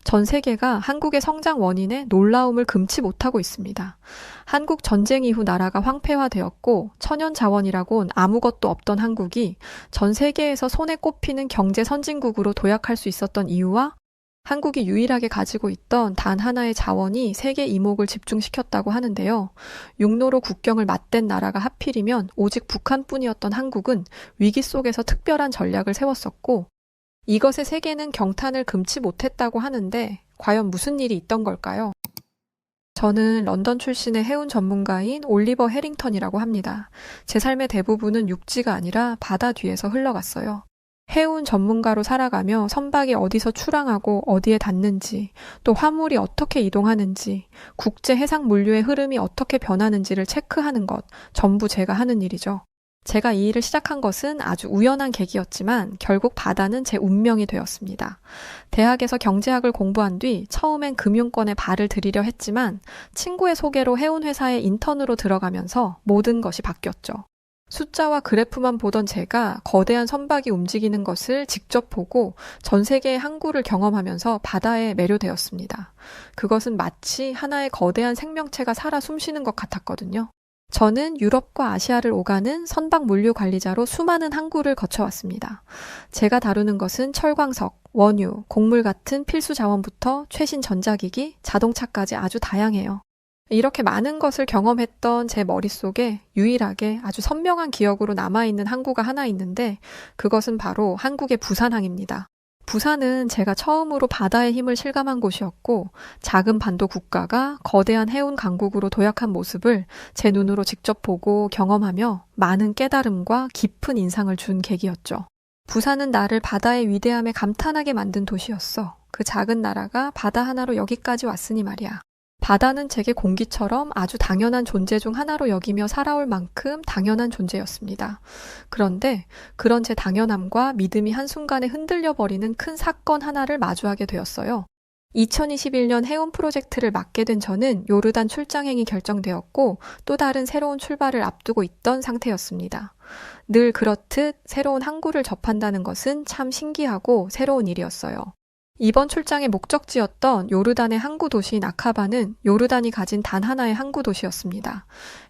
전 세계가 한국의 성장 원인에 놀라움을 금치 못하고 있습니다. 한국 전쟁 이후 나라가 황폐화되었고 천연 자원이라곤 아무것도 없던 한국이 전 세계에서 손에 꼽히는 경제 선진국으로 도약할 수 있었던 이유와 한국이 유일하게 가지고 있던 단 하나의 자원이 세계 이목을 집중시켰다고 하는데요. 육로로 국경을 맞댄 나라가 하필이면 오직 북한뿐이었던 한국은 위기 속에서 특별한 전략을 세웠었고 이것에 세계는 경탄을 금치 못했다고 하는데 과연 무슨 일이 있던 걸까요? 저는 런던 출신의 해운 전문가인 올리버 해링턴이라고 합니다. 제 삶의 대부분은 육지가 아니라 바다 뒤에서 흘러갔어요. 해운 전문가로 살아가며 선박이 어디서 출항하고 어디에 닿는지, 또 화물이 어떻게 이동하는지, 국제 해상 물류의 흐름이 어떻게 변하는지를 체크하는 것, 전부 제가 하는 일이죠. 제가 이 일을 시작한 것은 아주 우연한 계기였지만 결국 바다는 제 운명이 되었습니다. 대학에서 경제학을 공부한 뒤 처음엔 금융권에 발을 들이려 했지만 친구의 소개로 해운회사에 인턴으로 들어가면서 모든 것이 바뀌었죠. 숫자와 그래프만 보던 제가 거대한 선박이 움직이는 것을 직접 보고 전 세계의 항구를 경험하면서 바다에 매료되었습니다. 그것은 마치 하나의 거대한 생명체가 살아 숨쉬는 것 같았거든요. 저는 유럽과 아시아를 오가는 선박 물류 관리자로 수많은 항구를 거쳐왔습니다. 제가 다루는 것은 철광석, 원유, 곡물 같은 필수 자원부터 최신 전자기기, 자동차까지 아주 다양해요. 이렇게 많은 것을 경험했던 제 머릿속에 유일하게 아주 선명한 기억으로 남아있는 항구가 하나 있는데 그것은 바로 한국의 부산항입니다. 부산은 제가 처음으로 바다의 힘을 실감한 곳이었고 작은 반도 국가가 거대한 해운 강국으로 도약한 모습을 제 눈으로 직접 보고 경험하며 많은 깨달음과 깊은 인상을 준 계기였죠. 부산은 나를 바다의 위대함에 감탄하게 만든 도시였어. 그 작은 나라가 바다 하나로 여기까지 왔으니 말이야. 바다는 제게 공기처럼 아주 당연한 존재 중 하나로 여기며 살아올 만큼 당연한 존재였습니다. 그런데 그런 제 당연함과 믿음이 한순간에 흔들려 버리는 큰 사건 하나를 마주하게 되었어요. 2021년 해운 프로젝트를 맡게 된 저는 요르단 출장행이 결정되었고 또 다른 새로운 출발을 앞두고 있던 상태였습니다. 늘 그렇듯 새로운 항구를 접한다는 것은 참 신기하고 새로운 일이었어요. 이번 출장의 목적지였던 요르단의 항구 도시인 아카바는 요르단이 가진 단 하나의 항구 도시였습니다.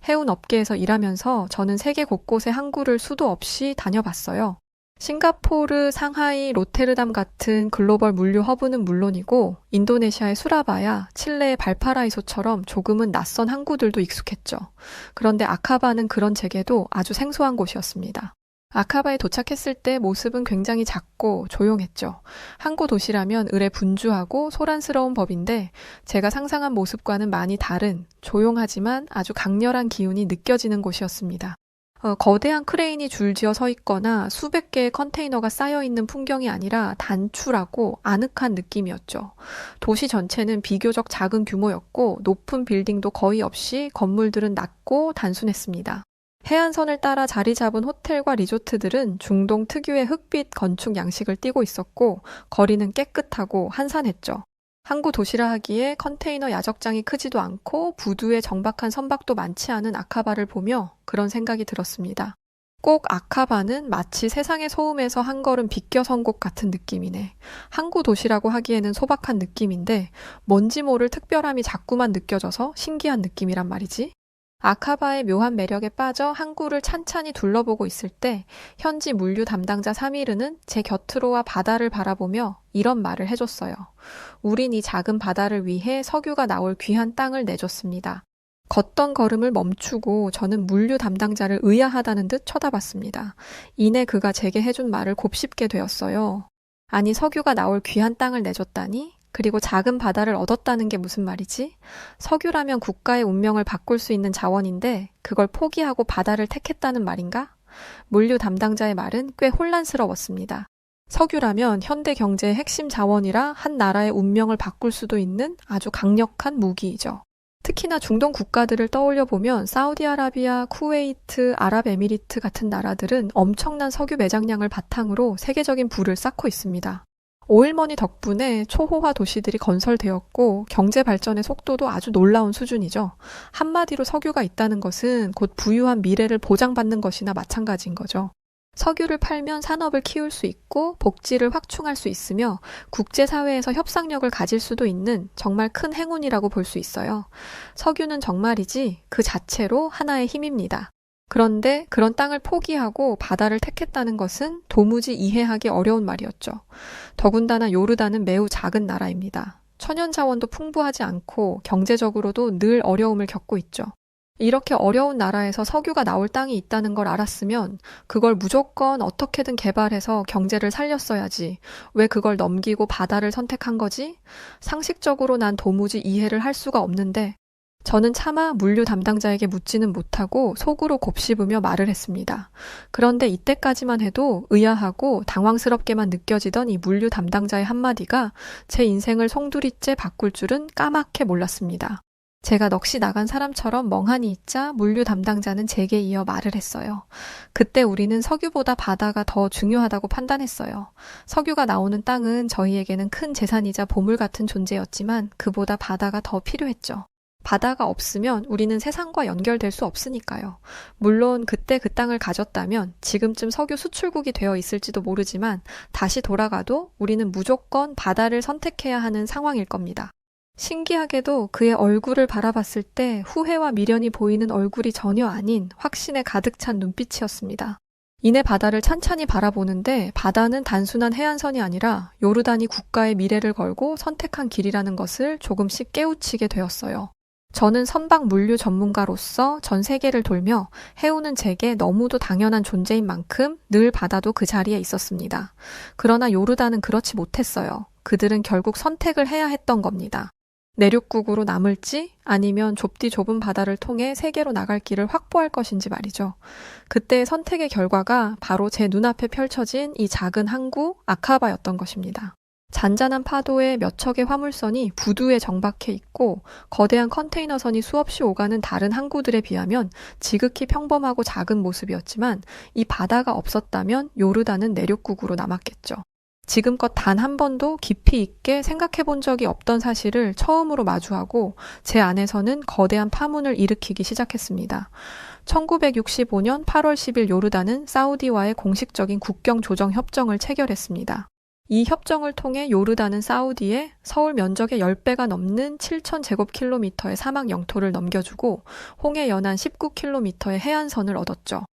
해운 업계에서 일하면서 저는 세계 곳곳의 항구를 수도 없이 다녀봤어요. 싱가포르, 상하이, 로테르담 같은 글로벌 물류 허브는 물론이고 인도네시아의 수라바야, 칠레의 발파라이소처럼 조금은 낯선 항구들도 익숙했죠. 그런데 아카바는 그런 제게도 아주 생소한 곳이었습니다. 아카바에 도착했을 때 모습은 굉장히 작고 조용했죠. 항구 도시라면 을에 분주하고 소란스러운 법인데 제가 상상한 모습과는 많이 다른 조용하지만 아주 강렬한 기운이 느껴지는 곳이었습니다. 거대한 크레인이 줄지어 서 있거나 수백 개의 컨테이너가 쌓여있는 풍경이 아니라 단출하고 아늑한 느낌이었죠. 도시 전체는 비교적 작은 규모였고 높은 빌딩도 거의 없이 건물들은 낮고 단순했습니다. 해안선을 따라 자리 잡은 호텔과 리조트들은 중동 특유의 흑빛 건축 양식을 띠고 있었고 거리는 깨끗하고 한산했죠. 항구 도시라 하기에 컨테이너 야적장이 크지도 않고 부두에 정박한 선박도 많지 않은 아카바를 보며 그런 생각이 들었습니다. 꼭 아카바는 마치 세상의 소음에서 한 걸음 비껴선 곳 같은 느낌이네. 항구 도시라고 하기에는 소박한 느낌인데 뭔지 모를 특별함이 자꾸만 느껴져서 신기한 느낌이란 말이지. 아카바의 묘한 매력에 빠져 항구를 찬찬히 둘러보고 있을 때 현지 물류 담당자 사미르는 제 곁으로 와 바다를 바라보며 이런 말을 해줬어요. 우린 이 작은 바다를 위해 석유가 나올 귀한 땅을 내줬습니다. 걷던 걸음을 멈추고 저는 물류 담당자를 의아하다는 듯 쳐다봤습니다. 이내 그가 제게 해준 말을 곱씹게 되었어요. 아니 석유가 나올 귀한 땅을 내줬다니? 그리고 작은 바다를 얻었다는 게 무슨 말이지? 석유라면 국가의 운명을 바꿀 수 있는 자원인데 그걸 포기하고 바다를 택했다는 말인가? 물류 담당자의 말은 꽤 혼란스러웠습니다. 석유라면 현대 경제의 핵심 자원이라 한 나라의 운명을 바꿀 수도 있는 아주 강력한 무기이죠. 특히나 중동 국가들을 떠올려 보면 사우디아라비아, 쿠웨이트, 아랍에미리트 같은 나라들은 엄청난 석유 매장량을 바탕으로 세계적인 부를 쌓고 있습니다. 오일머니 덕분에 초호화 도시들이 건설되었고 경제 발전의 속도도 아주 놀라운 수준이죠. 한마디로 석유가 있다는 것은 곧 부유한 미래를 보장받는 것이나 마찬가지인 거죠. 석유를 팔면 산업을 키울 수 있고 복지를 확충할 수 있으며 국제사회에서 협상력을 가질 수도 있는 정말 큰 행운이라고 볼 수 있어요. 석유는 정말이지 그 자체로 하나의 힘입니다. 그런데 그런 땅을 포기하고 바다를 택했다는 것은 도무지 이해하기 어려운 말이었죠. 더군다나 요르단은 매우 작은 나라입니다. 천연 자원도 풍부하지 않고 경제적으로도 늘 어려움을 겪고 있죠. 이렇게 어려운 나라에서 석유가 나올 땅이 있다는 걸 알았으면 그걸 무조건 어떻게든 개발해서 경제를 살렸어야지. 왜 그걸 넘기고 바다를 선택한 거지? 상식적으로 난 도무지 이해를 할 수가 없는데 저는 차마 물류 담당자에게 묻지는 못하고 속으로 곱씹으며 말을 했습니다. 그런데 이때까지만 해도 의아하고 당황스럽게만 느껴지던 이 물류 담당자의 한마디가 제 인생을 송두리째 바꿀 줄은 까맣게 몰랐습니다. 제가 넋이 나간 사람처럼 멍하니 있자 물류 담당자는 제게 이어 말을 했어요. 그때 우리는 석유보다 바다가 더 중요하다고 판단했어요. 석유가 나오는 땅은 저희에게는 큰 재산이자 보물 같은 존재였지만 그보다 바다가 더 필요했죠. 바다가 없으면 우리는 세상과 연결될 수 없으니까요. 물론 그때 그 땅을 가졌다면 지금쯤 석유 수출국이 되어 있을지도 모르지만 다시 돌아가도 우리는 무조건 바다를 선택해야 하는 상황일 겁니다. 신기하게도 그의 얼굴을 바라봤을 때 후회와 미련이 보이는 얼굴이 전혀 아닌 확신에 가득 찬 눈빛이었습니다. 이내 바다를 찬찬히 바라보는데 바다는 단순한 해안선이 아니라 요르단이 국가의 미래를 걸고 선택한 길이라는 것을 조금씩 깨우치게 되었어요. 저는 선박 물류 전문가로서 전 세계를 돌며 해우는 제게 너무도 당연한 존재인 만큼 늘 바다도 그 자리에 있었습니다. 그러나 요르단은 그렇지 못했어요. 그들은 결국 선택을 해야 했던 겁니다. 내륙국으로 남을지 아니면 좁디 좁은 바다를 통해 세계로 나갈 길을 확보할 것인지 말이죠. 그때의 선택의 결과가 바로 제 눈앞에 펼쳐진 이 작은 항구 아카바였던 것입니다. 잔잔한 파도에 몇 척의 화물선이 부두에 정박해 있고 거대한 컨테이너선이 수없이 오가는 다른 항구들에 비하면 지극히 평범하고 작은 모습이었지만 이 바다가 없었다면 요르단은 내륙국으로 남았겠죠. 지금껏 단 한 번도 깊이 있게 생각해 본 적이 없던 사실을 처음으로 마주하고 제 안에서는 거대한 파문을 일으키기 시작했습니다. 1965년 8월 10일 요르단은 사우디와의 공식적인 국경 조정 협정을 체결했습니다. 이 협정을 통해 요르단은 사우디에 서울 면적의 10배가 넘는 7,000제곱킬로미터의 사막 영토를 넘겨주고 홍해 연안 19km의 해안선을 얻었죠.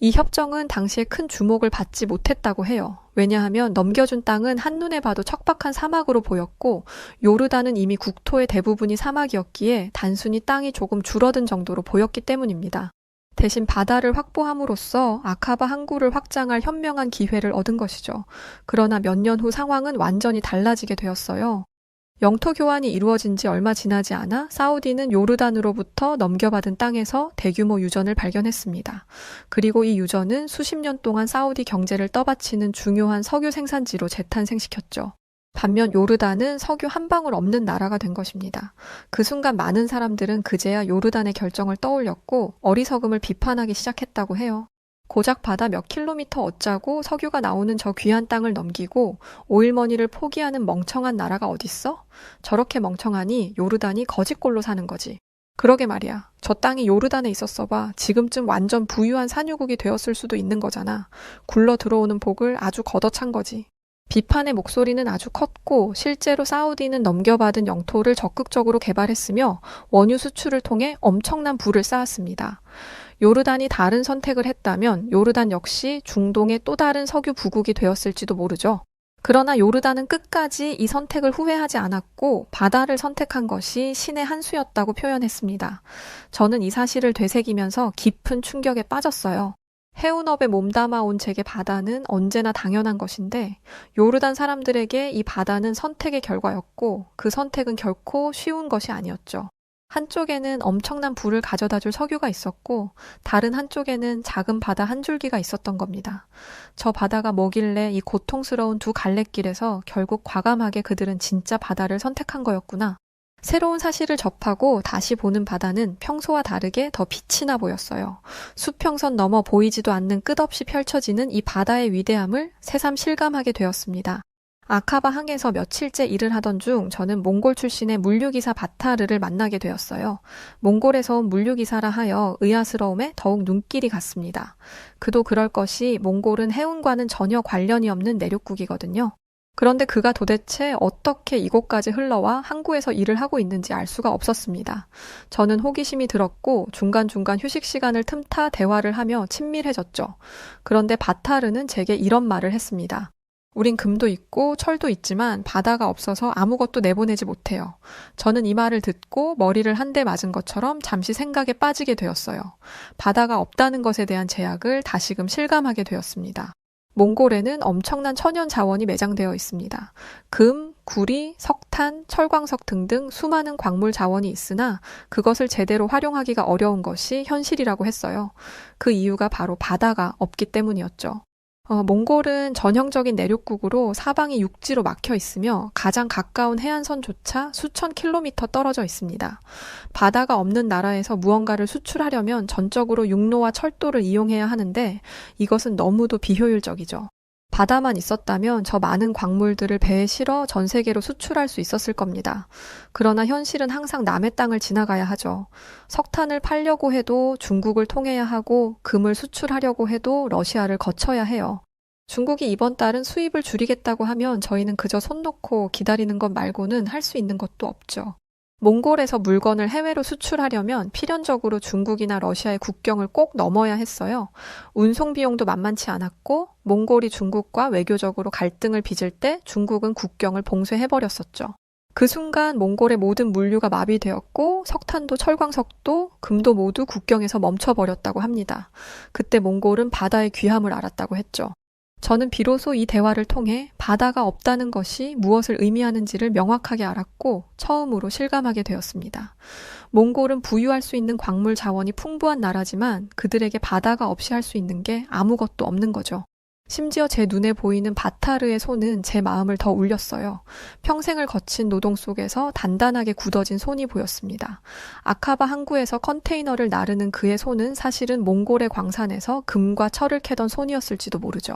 이 협정은 당시에 큰 주목을 받지 못했다고 해요. 왜냐하면 넘겨준 땅은 한눈에 봐도 척박한 사막으로 보였고 요르단은 이미 국토의 대부분이 사막이었기에 단순히 땅이 조금 줄어든 정도로 보였기 때문입니다. 대신 바다를 확보함으로써 아카바 항구를 확장할 현명한 기회를 얻은 것이죠. 그러나 몇 년 후 상황은 완전히 달라지게 되었어요. 영토 교환이 이루어진 지 얼마 지나지 않아 사우디는 요르단으로부터 넘겨받은 땅에서 대규모 유전을 발견했습니다. 그리고 이 유전은 수십 년 동안 사우디 경제를 떠받치는 중요한 석유 생산지로 재탄생시켰죠. 반면 요르단은 석유 한 방울 없는 나라가 된 것입니다. 그 순간 많은 사람들은 그제야 요르단의 결정을 떠올렸고 어리석음을 비판하기 시작했다고 해요. 고작 바다 몇 킬로미터 어짜고 석유가 나오는 저 귀한 땅을 넘기고 오일머니를 포기하는 멍청한 나라가 어딨어? 저렇게 멍청하니 요르단이 거지꼴로 사는 거지. 그러게 말이야. 저 땅이 요르단에 있었어 봐. 지금쯤 완전 부유한 산유국이 되었을 수도 있는 거잖아. 굴러 들어오는 복을 아주 걷어찬 거지. 비판의 목소리는 아주 컸고 실제로 사우디는 넘겨받은 영토를 적극적으로 개발했으며 원유 수출을 통해 엄청난 부를 쌓았습니다. 요르단이 다른 선택을 했다면 요르단 역시 중동의 또 다른 석유 부국이 되었을지도 모르죠. 그러나 요르단은 끝까지 이 선택을 후회하지 않았고 바다를 선택한 것이 신의 한 수였다고 표현했습니다. 저는 이 사실을 되새기면서 깊은 충격에 빠졌어요. 해운업에 몸담아 온 제게 바다는 언제나 당연한 것인데 요르단 사람들에게 이 바다는 선택의 결과였고 그 선택은 결코 쉬운 것이 아니었죠. 한쪽에는 엄청난 부를 가져다줄 석유가 있었고 다른 한쪽에는 작은 바다 한 줄기가 있었던 겁니다. 저 바다가 뭐길래 이 고통스러운 두 갈래길에서 결국 과감하게 그들은 진짜 바다를 선택한 거였구나. 새로운 사실을 접하고 다시 보는 바다는 평소와 다르게 더 빛이 나 보였어요. 수평선 넘어 보이지도 않는 끝없이 펼쳐지는 이 바다의 위대함을 새삼 실감하게 되었습니다. 아카바 항에서 며칠째 일을 하던 중 저는 몽골 출신의 물류기사 바타르를 만나게 되었어요. 몽골에서 온 물류기사라 하여 의아스러움에 더욱 눈길이 갔습니다. 그도 그럴 것이 몽골은 해운과는 전혀 관련이 없는 내륙국이거든요. 그런데 그가 도대체 어떻게 이곳까지 흘러와 항구에서 일을 하고 있는지 알 수가 없었습니다. 저는 호기심이 들었고 중간중간 휴식 시간을 틈타 대화를 하며 친밀해졌죠. 그런데 바타르는 제게 이런 말을 했습니다. 우린 금도 있고 철도 있지만 바다가 없어서 아무것도 내보내지 못해요. 저는 이 말을 듣고 머리를 한 대 맞은 것처럼 잠시 생각에 빠지게 되었어요. 바다가 없다는 것에 대한 제약을 다시금 실감하게 되었습니다. 몽골에는 엄청난 천연 자원이 매장되어 있습니다. 금, 구리, 석탄, 철광석 등등 수많은 광물 자원이 있으나 그것을 제대로 활용하기가 어려운 것이 현실이라고 했어요. 그 이유가 바로 바다가 없기 때문이었죠. 몽골은 전형적인 내륙국으로 사방이 육지로 막혀 있으며 가장 가까운 해안선조차 수천 킬로미터 떨어져 있습니다. 바다가 없는 나라에서 무언가를 수출하려면 전적으로 육로와 철도를 이용해야 하는데 이것은 너무도 비효율적이죠. 바다만 있었다면 저 많은 광물들을 배에 실어 전 세계로 수출할 수 있었을 겁니다. 그러나 현실은 항상 남의 땅을 지나가야 하죠. 석탄을 팔려고 해도 중국을 통해야 하고 금을 수출하려고 해도 러시아를 거쳐야 해요. 중국이 이번 달은 수입을 줄이겠다고 하면 저희는 그저 손 놓고 기다리는 것 말고는 할 수 있는 것도 없죠. 몽골에서 물건을 해외로 수출하려면 필연적으로 중국이나 러시아의 국경을 꼭 넘어야 했어요. 운송 비용도 만만치 않았고 몽골이 중국과 외교적으로 갈등을 빚을 때 중국은 국경을 봉쇄해버렸었죠. 그 순간 몽골의 모든 물류가 마비되었고 석탄도 철광석도 금도 모두 국경에서 멈춰버렸다고 합니다. 그때 몽골은 바다의 귀함을 알았다고 했죠. 저는 비로소 이 대화를 통해 바다가 없다는 것이 무엇을 의미하는지를 명확하게 알았고 처음으로 실감하게 되었습니다. 몽골은 부유할 수 있는 광물 자원이 풍부한 나라지만 그들에게 바다가 없이 할 수 있는 게 아무것도 없는 거죠. 심지어 제 눈에 보이는 바타르의 손은 제 마음을 더 울렸어요. 평생을 거친 노동 속에서 단단하게 굳어진 손이 보였습니다. 아카바 항구에서 컨테이너를 나르는 그의 손은 사실은 몽골의 광산에서 금과 철을 캐던 손이었을지도 모르죠.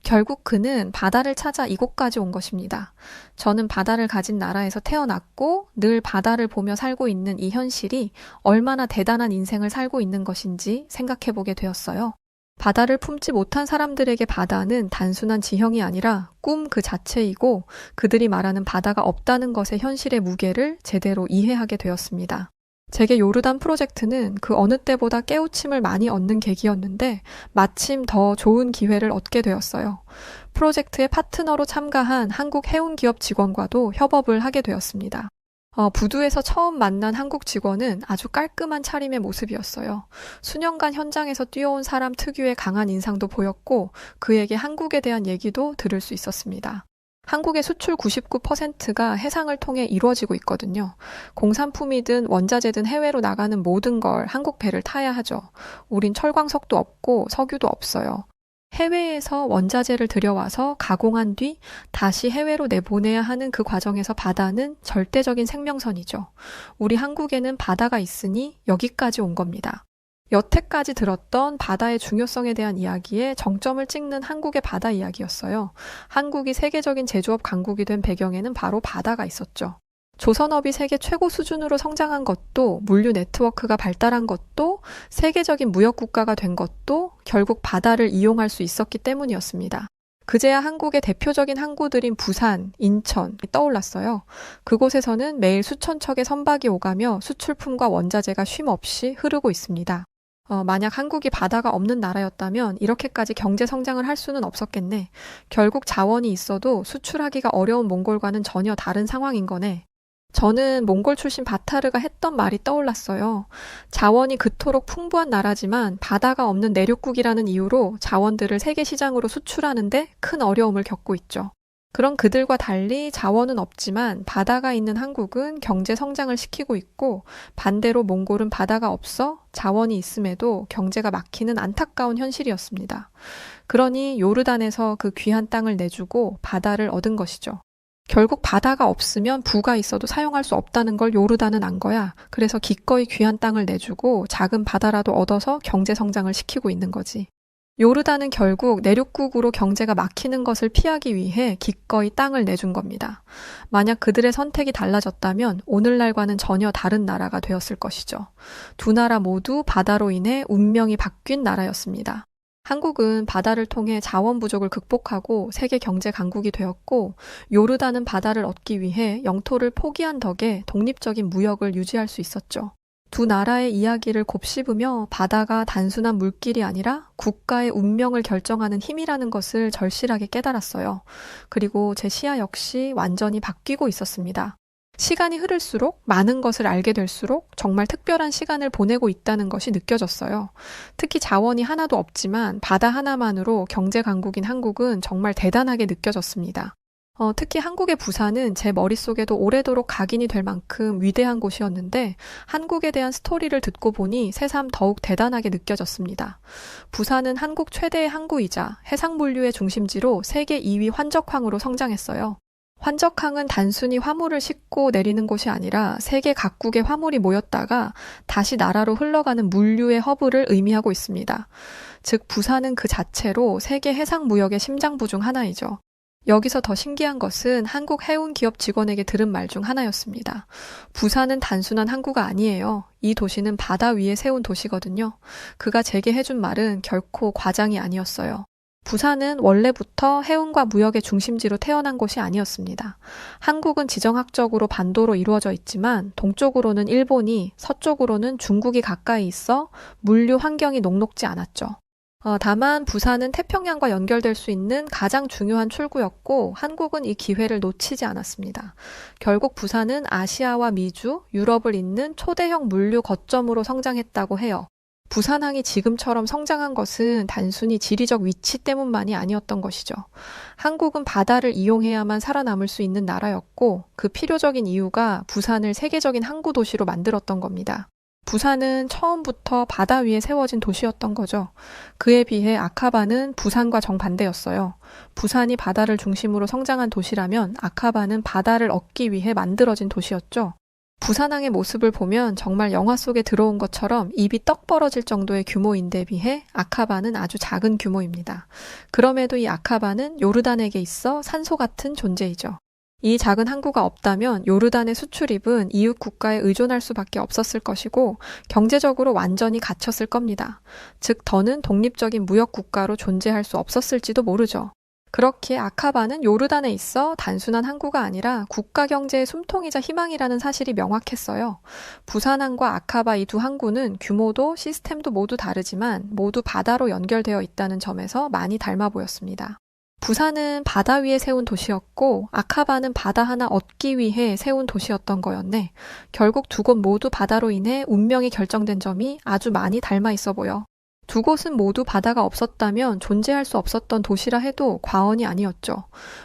결국 그는 바다를 찾아 이곳까지 온 것입니다. 저는 바다를 가진 나라에서 태어났고 늘 바다를 보며 살고 있는 이 현실이 얼마나 대단한 인생을 살고 있는 것인지 생각해보게 되었어요. 바다를 품지 못한 사람들에게 바다는 단순한 지형이 아니라 꿈 그 자체이고 그들이 말하는 바다가 없다는 것의 현실의 무게를 제대로 이해하게 되었습니다. 제게 요르단 프로젝트는 그 어느 때보다 깨우침을 많이 얻는 계기였는데 마침 더 좋은 기회를 얻게 되었어요. 프로젝트의 파트너로 참가한 한국 해운기업 직원과도 협업을 하게 되었습니다. 부두에서 처음 만난 한국 직원은 아주 깔끔한 차림의 모습이었어요. 수년간 현장에서 뛰어온 사람 특유의 강한 인상도 보였고 그에게 한국에 대한 얘기도 들을 수 있었습니다. 한국의 수출 99%가 해상을 통해 이루어지고 있거든요. 공산품이든 원자재든 해외로 나가는 모든 걸 한국 배를 타야 하죠. 우린 철광석도 없고 석유도 없어요. 해외에서 원자재를 들여와서 가공한 뒤 다시 해외로 내보내야 하는 그 과정에서 바다는 절대적인 생명선이죠. 우리 한국에는 바다가 있으니 여기까지 온 겁니다. 여태까지 들었던 바다의 중요성에 대한 이야기에 정점을 찍는 한국의 바다 이야기였어요. 한국이 세계적인 제조업 강국이 된 배경에는 바로 바다가 있었죠. 조선업이 세계 최고 수준으로 성장한 것도, 물류 네트워크가 발달한 것도, 세계적인 무역 국가가 된 것도 결국 바다를 이용할 수 있었기 때문이었습니다. 그제야 한국의 대표적인 항구들인 부산, 인천이 떠올랐어요. 그곳에서는 매일 수천 척의 선박이 오가며 수출품과 원자재가 쉼없이 흐르고 있습니다. 만약 한국이 바다가 없는 나라였다면 이렇게까지 경제 성장을 할 수는 없었겠네. 결국 자원이 있어도 수출하기가 어려운 몽골과는 전혀 다른 상황인 거네. 저는 몽골 출신 바타르가 했던 말이 떠올랐어요. 자원이 그토록 풍부한 나라지만 바다가 없는 내륙국이라는 이유로 자원들을 세계 시장으로 수출하는데 큰 어려움을 겪고 있죠. 그런 그들과 달리 자원은 없지만 바다가 있는 한국은 경제 성장을 시키고 있고 반대로 몽골은 바다가 없어 자원이 있음에도 경제가 막히는 안타까운 현실이었습니다. 그러니 요르단에서 그 귀한 땅을 내주고 바다를 얻은 것이죠. 결국 바다가 없으면 부가 있어도 사용할 수 없다는 걸 요르단은 안 거야. 그래서 기꺼이 귀한 땅을 내주고 작은 바다라도 얻어서 경제 성장을 시키고 있는 거지. 요르단은 결국 내륙국으로 경제가 막히는 것을 피하기 위해 기꺼이 땅을 내준 겁니다. 만약 그들의 선택이 달라졌다면 오늘날과는 전혀 다른 나라가 되었을 것이죠. 두 나라 모두 바다로 인해 운명이 바뀐 나라였습니다. 한국은 바다를 통해 자원 부족을 극복하고 세계 경제 강국이 되었고, 요르단은 바다를 얻기 위해 영토를 포기한 덕에 독립적인 무역을 유지할 수 있었죠. 두 나라의 이야기를 곱씹으며 바다가 단순한 물길이 아니라 국가의 운명을 결정하는 힘이라는 것을 절실하게 깨달았어요. 그리고 제 시야 역시 완전히 바뀌고 있었습니다. 시간이 흐를수록 많은 것을 알게 될수록 정말 특별한 시간을 보내고 있다는 것이 느껴졌어요. 특히 자원이 하나도 없지만 바다 하나만으로 경제 강국인 한국은 정말 대단하게 느껴졌습니다. 특히 한국의 부산은 제 머릿속에도 오래도록 각인이 될 만큼 위대한 곳이었는데 한국에 대한 스토리를 듣고 보니 새삼 더욱 대단하게 느껴졌습니다. 부산은 한국 최대의 항구이자 해상물류의 중심지로 세계 2위 환적항으로 성장했어요. 환적항은 단순히 화물을 싣고 내리는 곳이 아니라 세계 각국의 화물이 모였다가 다시 나라로 흘러가는 물류의 허브를 의미하고 있습니다. 즉 부산은 그 자체로 세계 해상무역의 심장부 중 하나이죠. 여기서 더 신기한 것은 한국 해운 기업 직원에게 들은 말 중 하나였습니다. 부산은 단순한 항구가 아니에요. 이 도시는 바다 위에 세운 도시거든요. 그가 제게 해준 말은 결코 과장이 아니었어요. 부산은 원래부터 해운과 무역의 중심지로 태어난 곳이 아니었습니다. 한국은 지정학적으로 반도로 이루어져 있지만 동쪽으로는 일본이, 서쪽으로는 중국이 가까이 있어 물류 환경이 녹록지 않았죠. 다만 부산은 태평양과 연결될 수 있는 가장 중요한 출구였고 한국은 이 기회를 놓치지 않았습니다. 결국 부산은 아시아와 미주, 유럽을 잇는 초대형 물류 거점으로 성장했다고 해요. 부산항이 지금처럼 성장한 것은 단순히 지리적 위치 때문만이 아니었던 것이죠. 한국은 바다를 이용해야만 살아남을 수 있는 나라였고 그 필요적인 이유가 부산을 세계적인 항구 도시로 만들었던 겁니다. 부산은 처음부터 바다 위에 세워진 도시였던 거죠. 그에 비해 아카바는 부산과 정반대였어요. 부산이 바다를 중심으로 성장한 도시라면 아카바는 바다를 얻기 위해 만들어진 도시였죠. 부산항의 모습을 보면 정말 영화 속에 들어온 것처럼 입이 떡 벌어질 정도의 규모인데 비해 아카바는 아주 작은 규모입니다. 그럼에도 이 아카바는 요르단에게 있어 산소 같은 존재이죠. 이 작은 항구가 없다면 요르단의 수출입은 이웃 국가에 의존할 수밖에 없었을 것이고 경제적으로 완전히 갇혔을 겁니다. 즉 더는 독립적인 무역 국가로 존재할 수 없었을지도 모르죠. 그렇기에 아카바는 요르단에 있어 단순한 항구가 아니라 국가 경제의 숨통이자 희망이라는 사실이 명확했어요. 부산항과 아카바 이 두 항구는 규모도 시스템도 모두 다르지만 모두 바다로 연결되어 있다는 점에서 많이 닮아 보였습니다. 부산은 바다 위에 세운 도시였고 아카바는 바다 하나 얻기 위해 세운 도시였던 거였네. 결국 두 곳 모두 바다로 인해 운명이 결정된 점이 아주 많이 닮아 있어 보여. 두 곳은 모두 바다가 없었다면 존재할 수 없었던 도시라 해도 과언이 아니었죠.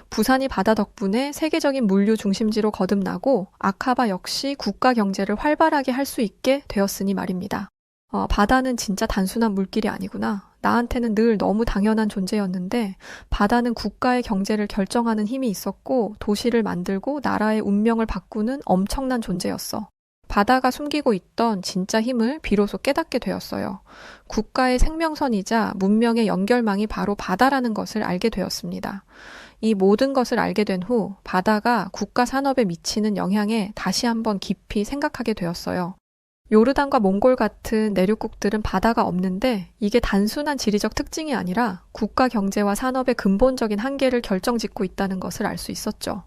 부산이 바다 덕분에 세계적인 물류 중심지로 거듭나고 아카바 역시 국가 경제를 활발하게 할 수 있게 되었으니 말입니다. 바다는 진짜 단순한 물길이 아니구나. 나한테는 늘 너무 당연한 존재였는데 바다는 국가의 경제를 결정하는 힘이 있었고 도시를 만들고 나라의 운명을 바꾸는 엄청난 존재였어. 바다가 숨기고 있던 진짜 힘을 비로소 깨닫게 되었어요. 국가의 생명선이자 문명의 연결망이 바로 바다라는 것을 알게 되었습니다. 이 모든 것을 알게 된 후 바다가 국가 산업에 미치는 영향에 다시 한번 깊이 생각하게 되었어요. 요르단과 몽골 같은 내륙국들은 바다가 없는데 이게 단순한 지리적 특징이 아니라 국가 경제와 산업의 근본적인 한계를 결정짓고 있다는 것을 알 수 있었죠.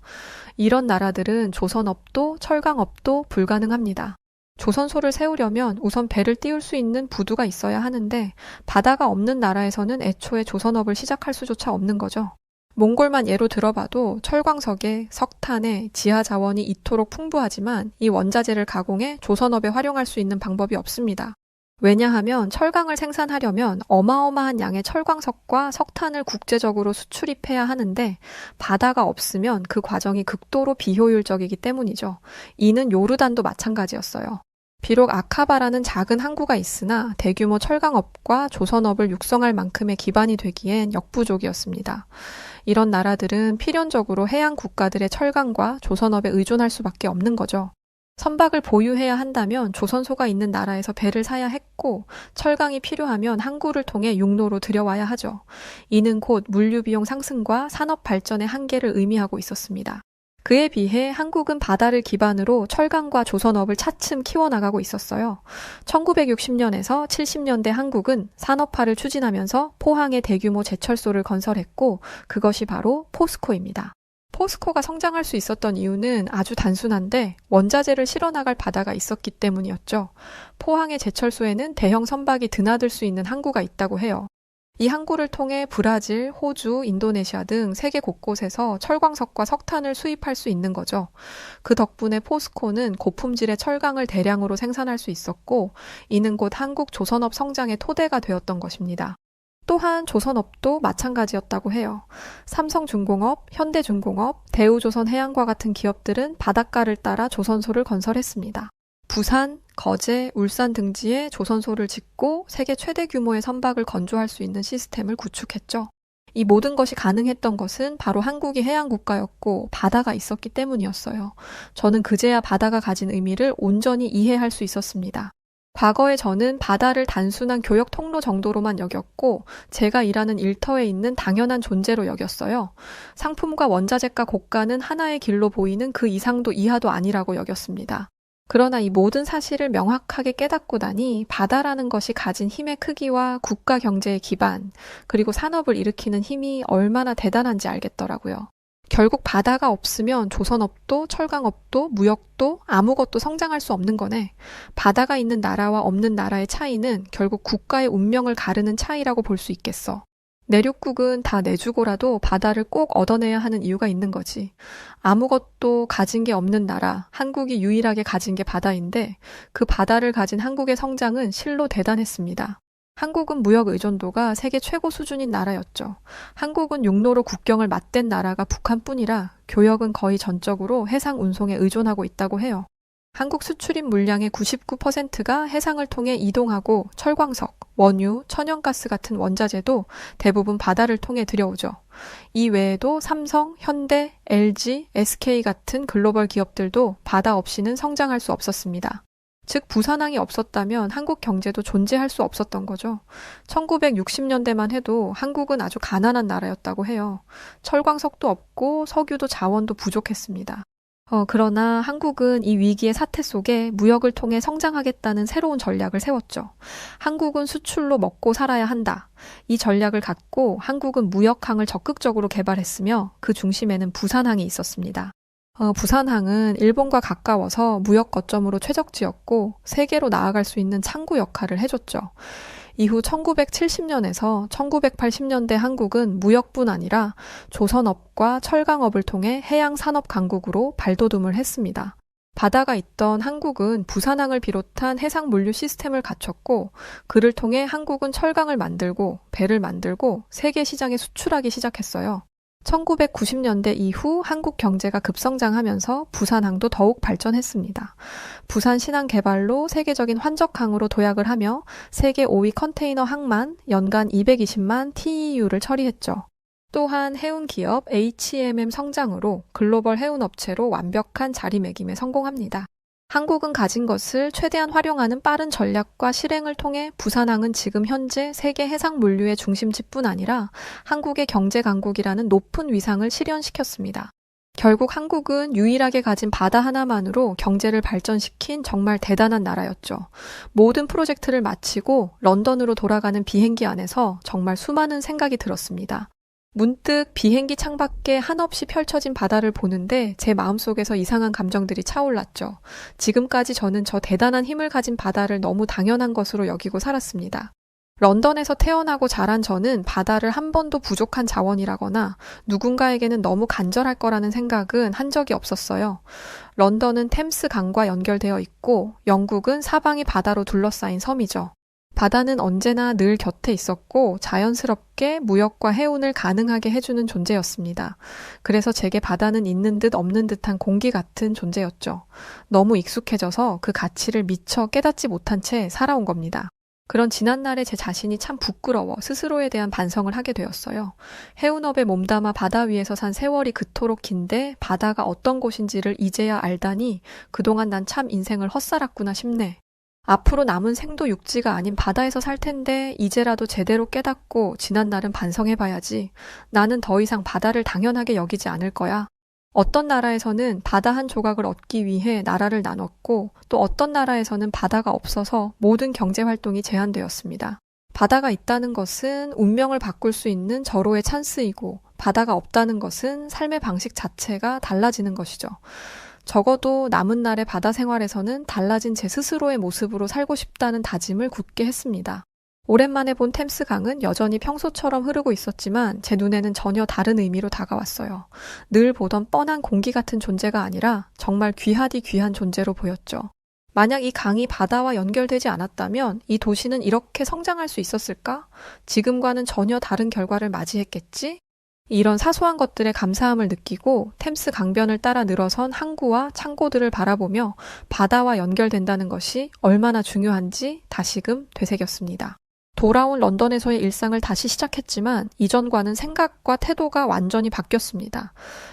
이런 나라들은 조선업도 철강업도 불가능합니다. 조선소를 세우려면 우선 배를 띄울 수 있는 부두가 있어야 하는데 바다가 없는 나라에서는 애초에 조선업을 시작할 수조차 없는 거죠. 몽골만 예로 들어봐도 철광석에 석탄에 지하 자원이 이토록 풍부하지만 이 원자재를 가공해 조선업에 활용할 수 있는 방법이 없습니다. 왜냐하면 철강을 생산하려면 어마어마한 양의 철광석과 석탄을 국제적으로 수출입해야 하는데 바다가 없으면 그 과정이 극도로 비효율적이기 때문이죠. 이는 요르단도 마찬가지였어요. 비록 아카바라는 작은 항구가 있으나 대규모 철강업과 조선업을 육성할 만큼의 기반이 되기엔 역부족이었습니다. 이런 나라들은 필연적으로 해양 국가들의 철강과 조선업에 의존할 수밖에 없는 거죠. 선박을 보유해야 한다면 조선소가 있는 나라에서 배를 사야 했고 철강이 필요하면 항구를 통해 육로로 들여와야 하죠. 이는 곧 물류 비용 상승과 산업 발전의 한계를 의미하고 있었습니다. 그에 비해 한국은 바다를 기반으로 철강과 조선업을 차츰 키워나가고 있었어요. 1960년에서 70년대 한국은 산업화를 추진하면서 포항에 대규모 제철소를 건설했고 그것이 바로 포스코입니다. 포스코가 성장할 수 있었던 이유는 아주 단순한데 원자재를 실어나갈 바다가 있었기 때문이었죠. 포항의 제철소에는 대형 선박이 드나들 수 있는 항구가 있다고 해요. 이 항구를 통해 브라질, 호주, 인도네시아 등 세계 곳곳에서 철광석과 석탄을 수입할 수 있는 거죠. 그 덕분에 포스코는 고품질의 철강을 대량으로 생산할 수 있었고 이는 곧 한국 조선업 성장의 토대가 되었던 것입니다. 또한 조선업도 마찬가지였다고 해요. 삼성중공업, 현대중공업, 대우조선해양과 같은 기업들은 바닷가를 따라 조선소를 건설했습니다. 부산, 거제, 울산 등지에 조선소를 짓고 세계 최대 규모의 선박을 건조할 수 있는 시스템을 구축했죠. 이 모든 것이 가능했던 것은 바로 한국이 해양국가였고 바다가 있었기 때문이었어요. 저는 그제야 바다가 가진 의미를 온전히 이해할 수 있었습니다. 과거에 저는 바다를 단순한 교역 통로 정도로만 여겼고 제가 일하는 일터에 있는 당연한 존재로 여겼어요. 상품과 원자재가 고가는 하나의 길로 보이는 그 이상도 이하도 아니라고 여겼습니다. 그러나 이 모든 사실을 명확하게 깨닫고 나니 바다라는 것이 가진 힘의 크기와 국가 경제의 기반, 그리고 산업을 일으키는 힘이 얼마나 대단한지 알겠더라고요. 결국 바다가 없으면 조선업도 철강업도 무역도 아무것도 성장할 수 없는 거네. 바다가 있는 나라와 없는 나라의 차이는 결국 국가의 운명을 가르는 차이라고 볼 수 있겠어. 내륙국은 다 내주고라도 바다를 꼭 얻어내야 하는 이유가 있는 거지. 아무것도 가진 게 없는 나라, 한국이 유일하게 가진 게 바다인데 그 바다를 가진 한국의 성장은 실로 대단했습니다. 한국은 무역 의존도가 세계 최고 수준인 나라였죠. 한국은 육로로 국경을 맞댄 나라가 북한뿐이라 교역은 거의 전적으로 해상 운송에 의존하고 있다고 해요. 한국 수출입 물량의 99%가 해상을 통해 이동하고 철광석, 원유, 천연가스 같은 원자재도 대부분 바다를 통해 들여오죠. 이 외에도 삼성, 현대, LG, SK 같은 글로벌 기업들도 바다 없이는 성장할 수 없었습니다. 즉 부산항이 없었다면 한국 경제도 존재할 수 없었던 거죠. 1960년대만 해도 한국은 아주 가난한 나라였다고 해요. 철광석도 없고 석유도 자원도 부족했습니다. 그러나 한국은 이 위기의 사태 속에 무역을 통해 성장하겠다는 새로운 전략을 세웠죠. 한국은 수출로 먹고 살아야 한다. 이 전략을 갖고 한국은 무역항을 적극적으로 개발했으며 그 중심에는 부산항이 있었습니다. 부산항은 일본과 가까워서 무역 거점으로 최적지였고 세계로 나아갈 수 있는 창구 역할을 해줬죠. 이후 1970년에서 1980년대 한국은 무역뿐 아니라 조선업과 철강업을 통해 해양산업 강국으로 발돋움을 했습니다. 바다가 있던 한국은 부산항을 비롯한 해상 물류 시스템을 갖췄고 그를 통해 한국은 철강을 만들고 배를 만들고 세계 시장에 수출하기 시작했어요. 1990년대 이후 한국 경제가 급성장하면서 부산항도 더욱 발전했습니다. 부산 신항 개발로 세계적인 환적항으로 도약을 하며 세계 5위 컨테이너 항만 연간 220만 TEU를 처리했죠. 또한 해운 기업 HMM 성장으로 글로벌 해운 업체로 완벽한 자리매김에 성공합니다. 한국은 가진 것을 최대한 활용하는 빠른 전략과 실행을 통해 부산항은 지금 현재 세계 해상 물류의 중심지뿐 아니라 한국의 경제 강국이라는 높은 위상을 실현시켰습니다. 결국 한국은 유일하게 가진 바다 하나만으로 경제를 발전시킨 정말 대단한 나라였죠. 모든 프로젝트를 마치고 런던으로 돌아가는 비행기 안에서 정말 수많은 생각이 들었습니다. 문득 비행기 창밖에 한없이 펼쳐진 바다를 보는데 제 마음속에서 이상한 감정들이 차올랐죠. 지금까지 저는 저 대단한 힘을 가진 바다를 너무 당연한 것으로 여기고 살았습니다. 런던에서 태어나고 자란 저는 바다를 한 번도 부족한 자원이라거나 누군가에게는 너무 간절할 거라는 생각은 한 적이 없었어요. 런던은 템스 강과 연결되어 있고 영국은 사방이 바다로 둘러싸인 섬이죠. 바다는 언제나 늘 곁에 있었고 자연스럽게 무역과 해운을 가능하게 해주는 존재였습니다. 그래서 제게 바다는 있는 듯 없는 듯한 공기 같은 존재였죠. 너무 익숙해져서 그 가치를 미처 깨닫지 못한 채 살아온 겁니다. 그런 지난날의 제 자신이 참 부끄러워 스스로에 대한 반성을 하게 되었어요. 해운업에 몸담아 바다 위에서 산 세월이 그토록 긴데 바다가 어떤 곳인지를 이제야 알다니 그동안 난 참 인생을 헛살았구나 싶네. 앞으로 남은 생도 육지가 아닌 바다에서 살 텐데 이제라도 제대로 깨닫고 지난날은 반성해봐야지. 나는 더 이상 바다를 당연하게 여기지 않을 거야. 어떤 나라에서는 바다 한 조각을 얻기 위해 나라를 나눴고 또 어떤 나라에서는 바다가 없어서 모든 경제활동이 제한되었습니다. 바다가 있다는 것은 운명을 바꿀 수 있는 절호의 찬스이고 바다가 없다는 것은 삶의 방식 자체가 달라지는 것이죠. 적어도 남은 날의 바다 생활에서는 달라진 제 스스로의 모습으로 살고 싶다는 다짐을 굳게 했습니다. 오랜만에 본 템스강은 여전히 평소처럼 흐르고 있었지만 제 눈에는 전혀 다른 의미로 다가왔어요. 늘 보던 뻔한 공기 같은 존재가 아니라 정말 귀하디 귀한 존재로 보였죠. 만약 이 강이 바다와 연결되지 않았다면 이 도시는 이렇게 성장할 수 있었을까? 지금과는 전혀 다른 결과를 맞이했겠지? 이런 사소한 것들에 감사함을 느끼고 템스 강변을 따라 늘어선 항구와 창고들을 바라보며 바다와 연결된다는 것이 얼마나 중요한지 다시금 되새겼습니다. 돌아온 런던에서의 일상을 다시 시작했지만 이전과는 생각과 태도가 완전히 바뀌었습니다.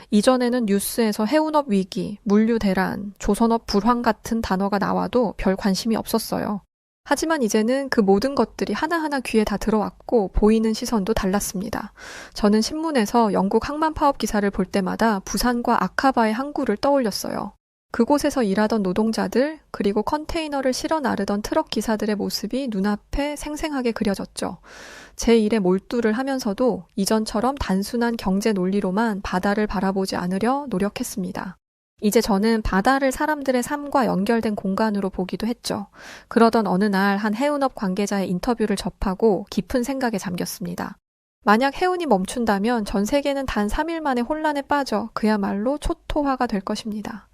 이전에는 뉴스에서 해운업 위기, 물류 대란, 조선업 불황 같은 단어가 나와도 별 관심이 없었어요. 하지만 이제는 그 모든 것들이 하나하나 귀에 다 들어왔고 보이는 시선도 달랐습니다. 저는 신문에서 영국 항만 파업 기사를 볼 때마다 부산과 아카바의 항구를 떠올렸어요. 그곳에서 일하던 노동자들, 그리고 컨테이너를 실어 나르던 트럭 기사들의 모습이 눈앞에 생생하게 그려졌죠. 제 일에 몰두를 하면서도 이전처럼 단순한 경제 논리로만 바다를 바라보지 않으려 노력했습니다. 이제 저는 바다를 사람들의 삶과 연결된 공간으로 보기도 했죠. 그러던 어느 날 한 해운업 관계자의 인터뷰를 접하고 깊은 생각에 잠겼습니다. 만약 해운이 멈춘다면 전 세계는 단 3일 만에 혼란에 빠져 그야말로 초토화가 될 것입니다.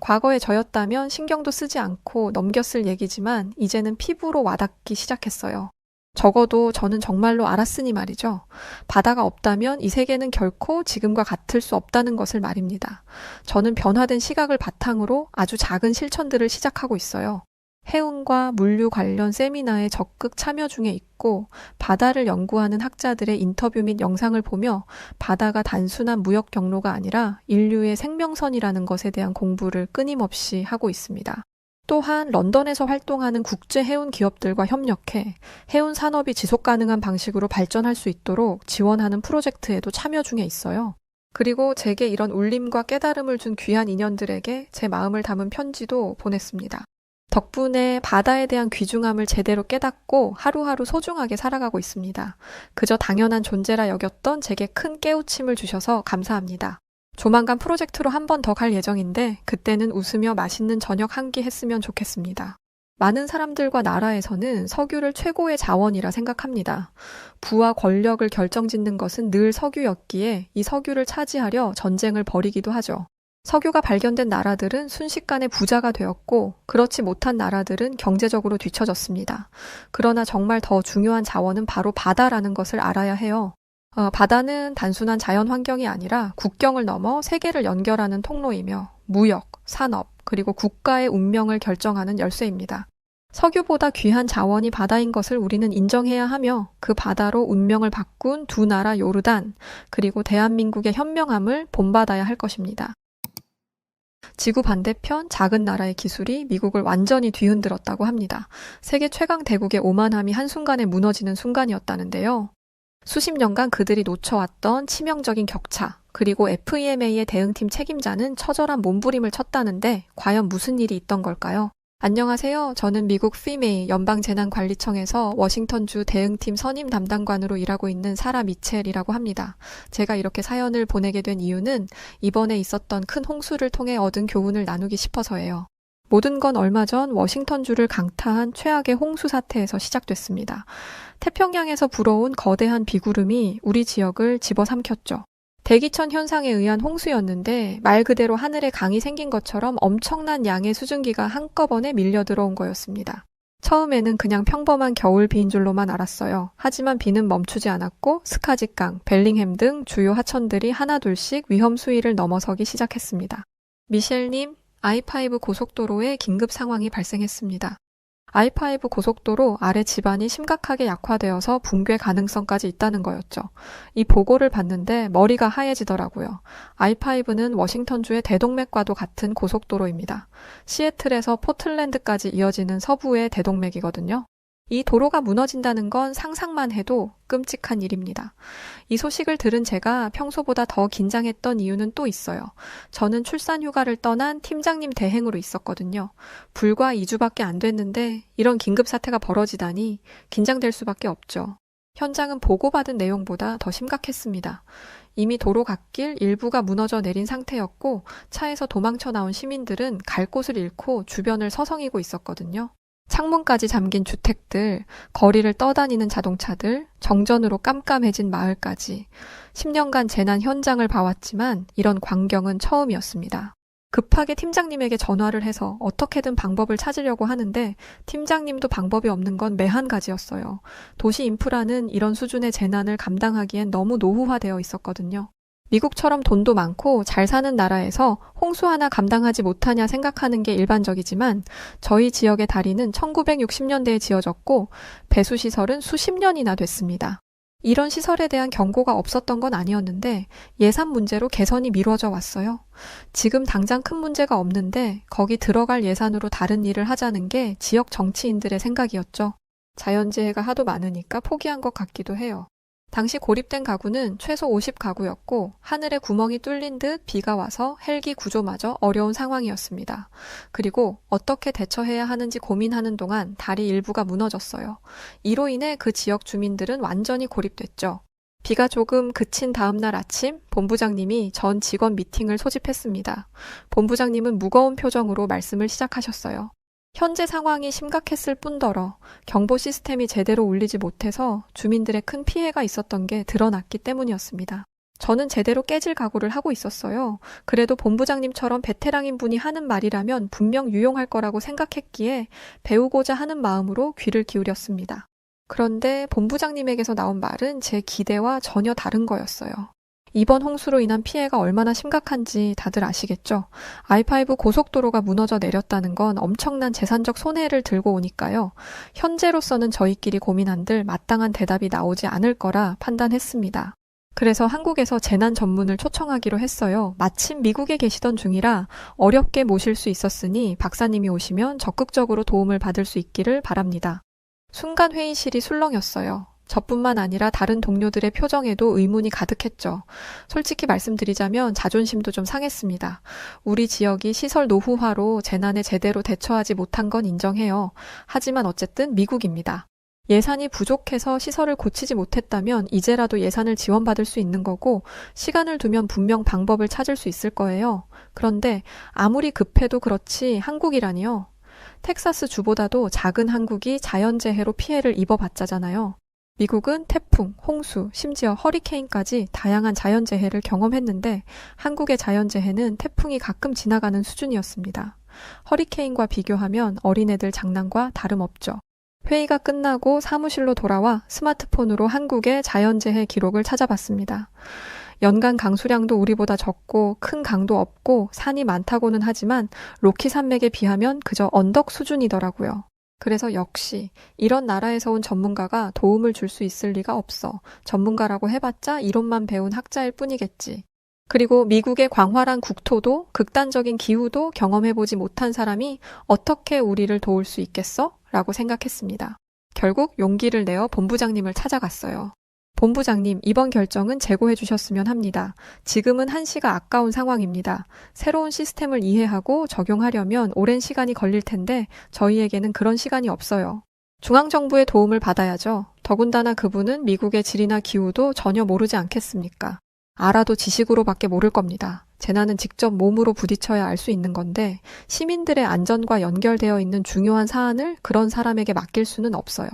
과거에 저였다면 신경도 쓰지 않고 넘겼을 얘기지만 이제는 피부로 와닿기 시작했어요. 적어도 저는 정말로 알았으니 말이죠. 바다가 없다면 이 세계는 결코 지금과 같을 수 없다는 것을 말입니다. 저는 변화된 시각을 바탕으로 아주 작은 실천들을 시작하고 있어요. 해운과 물류 관련 세미나에 적극 참여 중에 있고 바다를 연구하는 학자들의 인터뷰 및 영상을 보며 바다가 단순한 무역 경로가 아니라 인류의 생명선이라는 것에 대한 공부를 끊임없이 하고 있습니다. 또한 런던에서 활동하는 국제 해운 기업들과 협력해 해운 산업이 지속 가능한 방식으로 발전할 수 있도록 지원하는 프로젝트에도 참여 중에 있어요. 그리고 제게 이런 울림과 깨달음을 준 귀한 인연들에게 제 마음을 담은 편지도 보냈습니다. 덕분에 바다에 대한 귀중함을 제대로 깨닫고 하루하루 소중하게 살아가고 있습니다. 그저 당연한 존재라 여겼던 제게 큰 깨우침을 주셔서 감사합니다. 조만간 프로젝트로 한 번 더 갈 예정인데 그때는 웃으며 맛있는 저녁 한 끼 했으면 좋겠습니다. 많은 사람들과 나라에서는 석유를 최고의 자원이라 생각합니다. 부와 권력을 결정짓는 것은 늘 석유였기에 이 석유를 차지하려 전쟁을 벌이기도 하죠. 석유가 발견된 나라들은 순식간에 부자가 되었고 그렇지 못한 나라들은 경제적으로 뒤처졌습니다. 그러나 정말 더 중요한 자원은 바로 바다라는 것을 알아야 해요. 바다는 단순한 자연 환경이 아니라 국경을 넘어 세계를 연결하는 통로이며 무역, 산업, 그리고 국가의 운명을 결정하는 열쇠입니다. 석유보다 귀한 자원이 바다인 것을 우리는 인정해야 하며 그 바다로 운명을 바꾼 두 나라 요르단, 그리고 대한민국의 현명함을 본받아야 할 것입니다. 지구 반대편 작은 나라의 기술이 미국을 완전히 뒤흔들었다고 합니다. 세계 최강 대국의 오만함이 한순간에 무너지는 순간이었다는데요. 수십 년간 그들이 놓쳐왔던 치명적인 격차, 그리고 FEMA의 대응팀 책임자는 처절한 몸부림을 쳤다는데 과연 무슨 일이 있던 걸까요? 안녕하세요. 저는 미국 FEMA 연방재난관리청에서 워싱턴주 대응팀 선임 담당관으로 일하고 있는 사라 미첼이라고 합니다. 제가 이렇게 사연을 보내게 된 이유는 이번에 있었던 큰 홍수를 통해 얻은 교훈을 나누기 싶어서예요. 모든 건 얼마 전 워싱턴주를 강타한 최악의 홍수 사태에서 시작됐습니다. 태평양에서 불어온 거대한 비구름이 우리 지역을 집어삼켰죠. 대기천 현상에 의한 홍수였는데 말 그대로 하늘에 강이 생긴 것처럼 엄청난 양의 수증기가 한꺼번에 밀려 들어온 거였습니다. 처음에는 그냥 평범한 겨울 비인 줄로만 알았어요. 하지만 비는 멈추지 않았고 스카지강, 벨링햄 등 주요 하천들이 하나둘씩 위험 수위를 넘어서기 시작했습니다. 미셸님, I5 고속도로에 긴급 상황이 발생했습니다. I5 고속도로 아래 지반이 심각하게 약화되어서 붕괴 가능성까지 있다는 거였죠. 이 보고를 봤는데 머리가 하얘지더라고요. I5는 워싱턴주의 대동맥과도 같은 고속도로입니다. 시애틀에서 포틀랜드까지 이어지는 서부의 대동맥이거든요. 이 도로가 무너진다는 건 상상만 해도 끔찍한 일입니다. 이 소식을 들은 제가 평소보다 더 긴장했던 이유는 또 있어요. 저는 출산 휴가를 떠난 팀장님 대행으로 있었거든요. 불과 2주밖에 안 됐는데 이런 긴급 사태가 벌어지다니 긴장될 수밖에 없죠. 현장은 보고받은 내용보다 더 심각했습니다. 이미 도로 갓길 일부가 무너져 내린 상태였고 차에서 도망쳐 나온 시민들은 갈 곳을 잃고 주변을 서성이고 있었거든요. 창문까지 잠긴 주택들, 거리를 떠다니는 자동차들, 정전으로 깜깜해진 마을까지 10년간 재난 현장을 봐왔지만 이런 광경은 처음이었습니다. 급하게 팀장님에게 전화를 해서 어떻게든 방법을 찾으려고 하는데 팀장님도 방법이 없는 건 매한 가지였어요. 도시 인프라는 이런 수준의 재난을 감당하기엔 너무 노후화되어 있었거든요. 미국처럼 돈도 많고 잘 사는 나라에서 홍수 하나 감당하지 못하냐 생각하는 게 일반적이지만 저희 지역의 다리는 1960년대에 지어졌고 배수시설은 수십 년이나 됐습니다. 이런 시설에 대한 경고가 없었던 건 아니었는데 예산 문제로 개선이 미뤄져 왔어요. 지금 당장 큰 문제가 없는데 거기 들어갈 예산으로 다른 일을 하자는 게 지역 정치인들의 생각이었죠. 자연재해가 하도 많으니까 포기한 것 같기도 해요. 당시 고립된 가구는 최소 50가구였고 하늘에 구멍이 뚫린 듯 비가 와서 헬기 구조마저 어려운 상황이었습니다. 그리고 어떻게 대처해야 하는지 고민하는 동안 다리 일부가 무너졌어요. 이로 인해 그 지역 주민들은 완전히 고립됐죠. 비가 조금 그친 다음 날 아침 본부장님이 전 직원 미팅을 소집했습니다. 본부장님은 무거운 표정으로 말씀을 시작하셨어요. 현재 상황이 심각했을 뿐더러 경보 시스템이 제대로 울리지 못해서 주민들의 큰 피해가 있었던 게 드러났기 때문이었습니다. 저는 제대로 깨질 각오를 하고 있었어요. 그래도 본부장님처럼 베테랑인 분이 하는 말이라면 분명 유용할 거라고 생각했기에 배우고자 하는 마음으로 귀를 기울였습니다. 그런데 본부장님에게서 나온 말은 제 기대와 전혀 다른 거였어요. 이번 홍수로 인한 피해가 얼마나 심각한지 다들 아시겠죠? I5 고속도로가 무너져 내렸다는 건 엄청난 재산적 손해를 들고 오니까요. 현재로서는 저희끼리 고민한들 마땅한 대답이 나오지 않을 거라 판단했습니다. 그래서 한국에서 재난 전문을 초청하기로 했어요. 마침 미국에 계시던 중이라 어렵게 모실 수 있었으니 박사님이 오시면 적극적으로 도움을 받을 수 있기를 바랍니다. 순간 회의실이 술렁였어요. 저뿐만 아니라 다른 동료들의 표정에도 의문이 가득했죠. 솔직히 말씀드리자면 자존심도 좀 상했습니다. 우리 지역이 시설 노후화로 재난에 제대로 대처하지 못한 건 인정해요. 하지만 어쨌든 미국입니다. 예산이 부족해서 시설을 고치지 못했다면 이제라도 예산을 지원받을 수 있는 거고 시간을 두면 분명 방법을 찾을 수 있을 거예요. 그런데 아무리 급해도 그렇지 한국이라니요. 텍사스 주보다도 작은 한국이 자연재해로 피해를 입어봤자잖아요. 미국은 태풍, 홍수, 심지어 허리케인까지 다양한 자연재해를 경험했는데 한국의 자연재해는 태풍이 가끔 지나가는 수준이었습니다. 허리케인과 비교하면 어린애들 장난과 다름없죠. 회의가 끝나고 사무실로 돌아와 스마트폰으로 한국의 자연재해 기록을 찾아봤습니다. 연간 강수량도 우리보다 적고 큰 강도 없고 산이 많다고는 하지만 로키 산맥에 비하면 그저 언덕 수준이더라고요. 그래서 역시 이런 나라에서 온 전문가가 도움을 줄 수 있을 리가 없어. 전문가라고 해봤자 이론만 배운 학자일 뿐이겠지. 그리고 미국의 광활한 국토도 극단적인 기후도 경험해보지 못한 사람이 어떻게 우리를 도울 수 있겠어? 라고 생각했습니다. 결국 용기를 내어 본부장님을 찾아갔어요. 본부장님, 이번 결정은 재고해 주셨으면 합니다. 지금은 한시가 아까운 상황입니다. 새로운 시스템을 이해하고 적용하려면 오랜 시간이 걸릴 텐데 저희에게는 그런 시간이 없어요. 중앙정부의 도움을 받아야죠. 더군다나 그분은 미국의 질이나 기후도 전혀 모르지 않겠습니까? 알아도 지식으로밖에 모를 겁니다. 재난은 직접 몸으로 부딪혀야 알 수 있는 건데 시민들의 안전과 연결되어 있는 중요한 사안을 그런 사람에게 맡길 수는 없어요.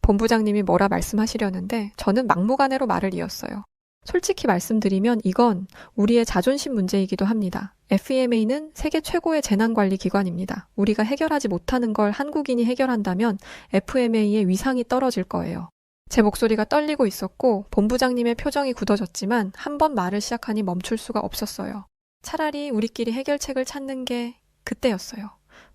본부장님이 뭐라 말씀하시려는데 저는 막무가내로 말을 이었어요. 솔직히 말씀드리면 이건 우리의 자존심 문제이기도 합니다. FEMA는 세계 최고의 재난관리 기관입니다. 우리가 해결하지 못하는 걸 한국인이 해결한다면 FEMA의 위상이 떨어질 거예요. 제 목소리가 떨리고 있었고 본부장님의 표정이 굳어졌지만 한 번 말을 시작하니 멈출 수가 없었어요. 차라리 우리끼리 해결책을 찾는 게 그때였어요.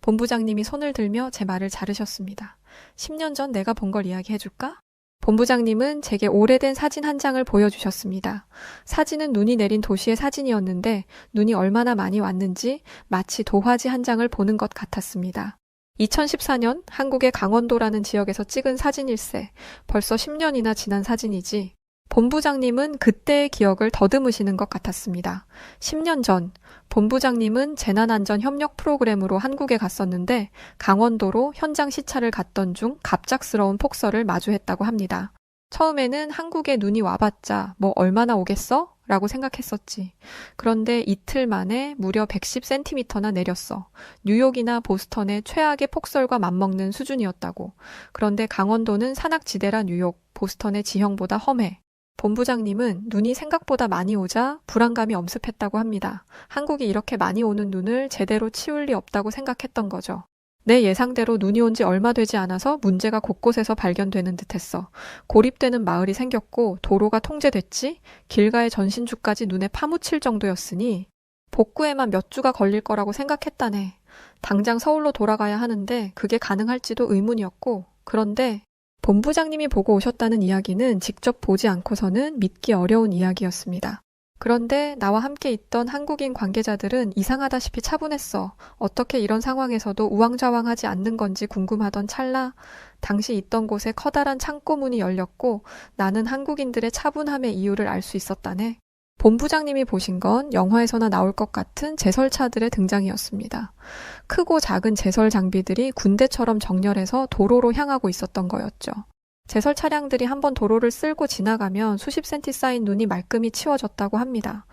본부장님이 손을 들며 제 말을 자르셨습니다. 10년 전 내가 본 걸 이야기해줄까? 본부장님은 제게 오래된 사진 한 장을 보여주셨습니다. 사진은 눈이 내린 도시의 사진이었는데 눈이 얼마나 많이 왔는지 마치 도화지 한 장을 보는 것 같았습니다. 2014년 한국의 강원도라는 지역에서 찍은 사진일세. 벌써 10년이나 지난 사진이지. 본부장님은 그때의 기억을 더듬으시는 것 같았습니다. 10년 전, 본부장님은 재난안전협력 프로그램으로 한국에 갔었는데 강원도로 현장 시찰을 갔던 중 갑작스러운 폭설을 마주했다고 합니다. 처음에는 한국에 눈이 와봤자 뭐 얼마나 오겠어? 라고 생각했었지. 그런데 이틀 만에 무려 110cm나 내렸어. 뉴욕이나 보스턴의 최악의 폭설과 맞먹는 수준이었다고. 그런데 강원도는 산악지대라 뉴욕, 보스턴의 지형보다 험해. 본부장님은 눈이 생각보다 많이 오자 불안감이 엄습했다고 합니다. 한국이 이렇게 많이 오는 눈을 제대로 치울 리 없다고 생각했던 거죠. 내 예상대로 눈이 온 지 얼마 되지 않아서 문제가 곳곳에서 발견되는 듯했어. 고립되는 마을이 생겼고 도로가 통제됐지 길가의 전신주까지 눈에 파묻힐 정도였으니 복구에만 몇 주가 걸릴 거라고 생각했다네. 당장 서울로 돌아가야 하는데 그게 가능할지도 의문이었고 그런데 본부장님이 보고 오셨다는 이야기는 직접 보지 않고서는 믿기 어려운 이야기였습니다. 그런데 나와 함께 있던 한국인 관계자들은 이상하다시피 차분했어. 어떻게 이런 상황에서도 우왕좌왕하지 않는 건지 궁금하던 찰나 당시 있던 곳에 커다란 창고 문이 열렸고 나는 한국인들의 차분함의 이유를 알 수 있었다네. 본부장님이 보신 건 영화에서나 나올 것 같은 제설차들의 등장이었습니다. 크고 작은 제설 장비들이 군대처럼 정렬해서 도로로 향하고 있었던 거였죠. 제설 차량들이 한번 도로를 쓸고 지나가면 수십 센티 쌓인 눈이 말끔히 치워졌다고 합니다.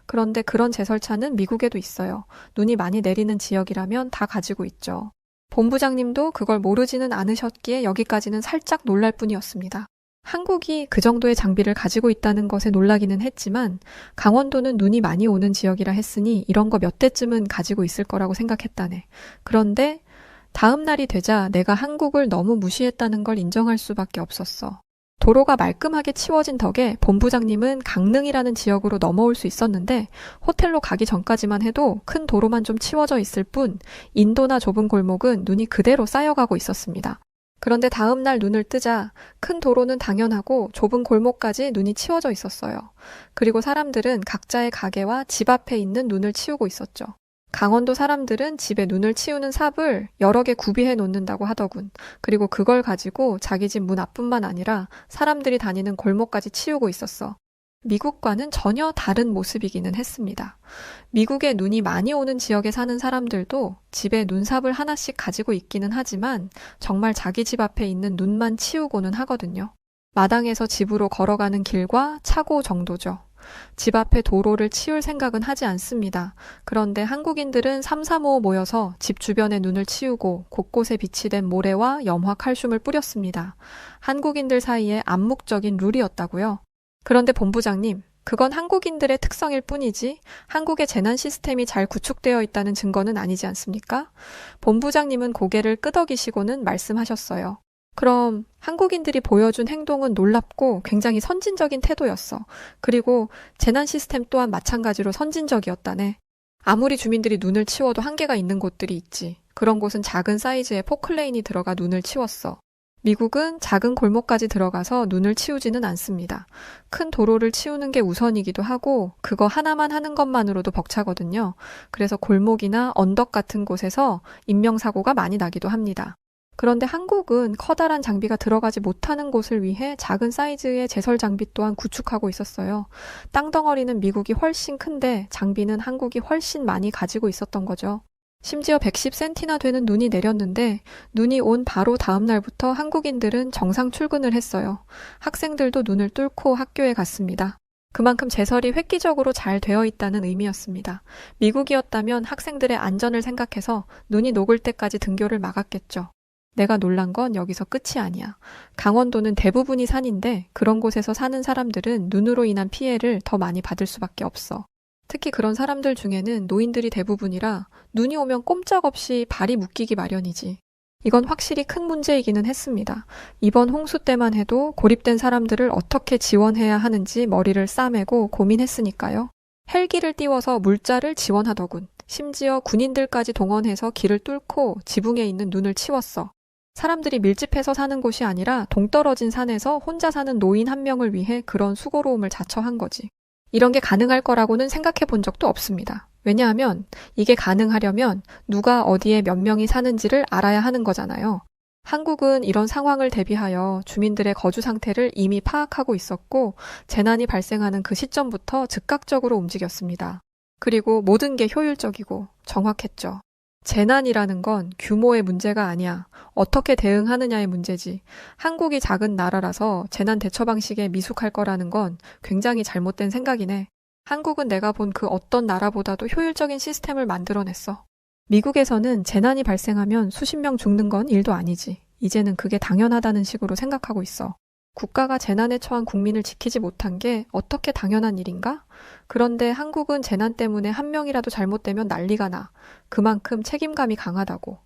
그런데 그런 제설차는 미국에도 있어요. 눈이 많이 내리는 지역이라면 다 가지고 있죠. 본부장님도 그걸 모르지는 않으셨기에 여기까지는 살짝 놀랄 뿐이었습니다. 한국이 그 정도의 장비를 가지고 있다는 것에 놀라기는 했지만 강원도는 눈이 많이 오는 지역이라 했으니 이런 거 몇 대쯤은 가지고 있을 거라고 생각했다네. 그런데 다음 날이 되자 내가 한국을 너무 무시했다는 걸 인정할 수밖에 없었어. 도로가 말끔하게 치워진 덕에 본부장님은 강릉이라는 지역으로 넘어올 수 있었는데 호텔로 가기 전까지만 해도 큰 도로만 좀 치워져 있을 뿐 인도나 좁은 골목은 눈이 그대로 쌓여가고 있었습니다. 그런데 다음 날 눈을 뜨자 큰 도로는 당연하고 좁은 골목까지 눈이 치워져 있었어요. 그리고 사람들은 각자의 가게와 집 앞에 있는 눈을 치우고 있었죠. 강원도 사람들은 집에 눈을 치우는 삽을 여러 개 구비해 놓는다고 하더군. 그리고 그걸 가지고 자기 집 문 앞뿐만 아니라 사람들이 다니는 골목까지 치우고 있었어. 미국과는 전혀 다른 모습이기는 했습니다. 미국에 눈이 많이 오는 지역에 사는 사람들도 집에 눈삽을 하나씩 가지고 있기는 하지만 정말 자기 집 앞에 있는 눈만 치우고는 하거든요. 마당에서 집으로 걸어가는 길과 차고 정도죠. 집 앞에 도로를 치울 생각은 하지 않습니다. 그런데 한국인들은 3, 4, 5 모여서 집 주변에 눈을 치우고 곳곳에 비치된 모래와 염화 칼슘을 뿌렸습니다. 한국인들 사이에 암묵적인 룰이었다고요. 그런데 본부장님, 그건 한국인들의 특성일 뿐이지 한국의 재난 시스템이 잘 구축되어 있다는 증거는 아니지 않습니까? 본부장님은 고개를 끄덕이시고는 말씀하셨어요. 그럼 한국인들이 보여준 행동은 놀랍고 굉장히 선진적인 태도였어. 그리고 재난 시스템 또한 마찬가지로 선진적이었다네. 아무리 주민들이 눈을 치워도 한계가 있는 곳들이 있지. 그런 곳은 작은 사이즈의 포클레인이 들어가 눈을 치웠어. 미국은 작은 골목까지 들어가서 눈을 치우지는 않습니다. 큰 도로를 치우는 게 우선이기도 하고 그거 하나만 하는 것만으로도 벅차거든요. 그래서 골목이나 언덕 같은 곳에서 인명사고가 많이 나기도 합니다. 그런데 한국은 커다란 장비가 들어가지 못하는 곳을 위해 작은 사이즈의 제설 장비 또한 구축하고 있었어요. 땅덩어리는 미국이 훨씬 큰데 장비는 한국이 훨씬 많이 가지고 있었던 거죠. 심지어 110cm나 되는 눈이 내렸는데 눈이 온 바로 다음 날부터 한국인들은 정상 출근을 했어요. 학생들도 눈을 뚫고 학교에 갔습니다. 그만큼 제설이 획기적으로 잘 되어 있다는 의미였습니다. 미국이었다면 학생들의 안전을 생각해서 눈이 녹을 때까지 등교를 막았겠죠. 내가 놀란 건 여기서 끝이 아니야. 강원도는 대부분이 산인데 그런 곳에서 사는 사람들은 눈으로 인한 피해를 더 많이 받을 수밖에 없어. 특히 그런 사람들 중에는 노인들이 대부분이라 눈이 오면 꼼짝없이 발이 묶이기 마련이지. 이건 확실히 큰 문제이기는 했습니다. 이번 홍수 때만 해도 고립된 사람들을 어떻게 지원해야 하는지 머리를 싸매고 고민했으니까요. 헬기를 띄워서 물자를 지원하더군. 심지어 군인들까지 동원해서 길을 뚫고 지붕에 있는 눈을 치웠어. 사람들이 밀집해서 사는 곳이 아니라 동떨어진 산에서 혼자 사는 노인 한 명을 위해 그런 수고로움을 자처한 거지. 이런 게 가능할 거라고는 생각해 본 적도 없습니다. 왜냐하면 이게 가능하려면 누가 어디에 몇 명이 사는지를 알아야 하는 거잖아요. 한국은 이런 상황을 대비하여 주민들의 거주 상태를 이미 파악하고 있었고 재난이 발생하는 그 시점부터 즉각적으로 움직였습니다. 그리고 모든 게 효율적이고 정확했죠. 재난이라는 건 규모의 문제가 아니야. 어떻게 대응하느냐의 문제지. 한국이 작은 나라라서 재난 대처 방식에 미숙할 거라는 건 굉장히 잘못된 생각이네. 한국은 내가 본 그 어떤 나라보다도 효율적인 시스템을 만들어냈어. 미국에서는 재난이 발생하면 수십 명 죽는 건 일도 아니지. 이제는 그게 당연하다는 식으로 생각하고 있어. 국가가 재난에 처한 국민을 지키지 못한 게 어떻게 당연한 일인가? 그런데 한국은 재난 때문에 한 명이라도 잘못되면 난리가 나. 그만큼 책임감이 강하다고.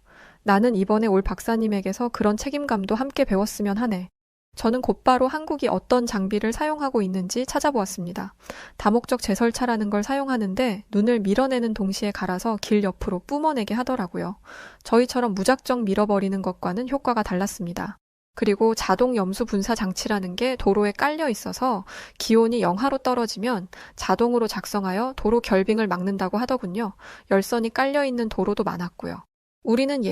나는 이번에 올 박사님에게서 그런 책임감도 함께 배웠으면 하네. 저는 곧바로 한국이 어떤 장비를 사용하고 있는지 찾아보았습니다. 다목적 제설차라는 걸 사용하는데 눈을 밀어내는 동시에 갈아서 길 옆으로 뿜어내게 하더라고요. 저희처럼 무작정 밀어버리는 것과는 효과가 달랐습니다. 그리고 자동 염수 분사 장치라는 게 도로에 깔려 있어서 기온이 영하로 떨어지면 자동으로 작성하여 도로 결빙을 막는다고 하더군요. 열선이 깔려 있는 도로도 많았고요. 우리는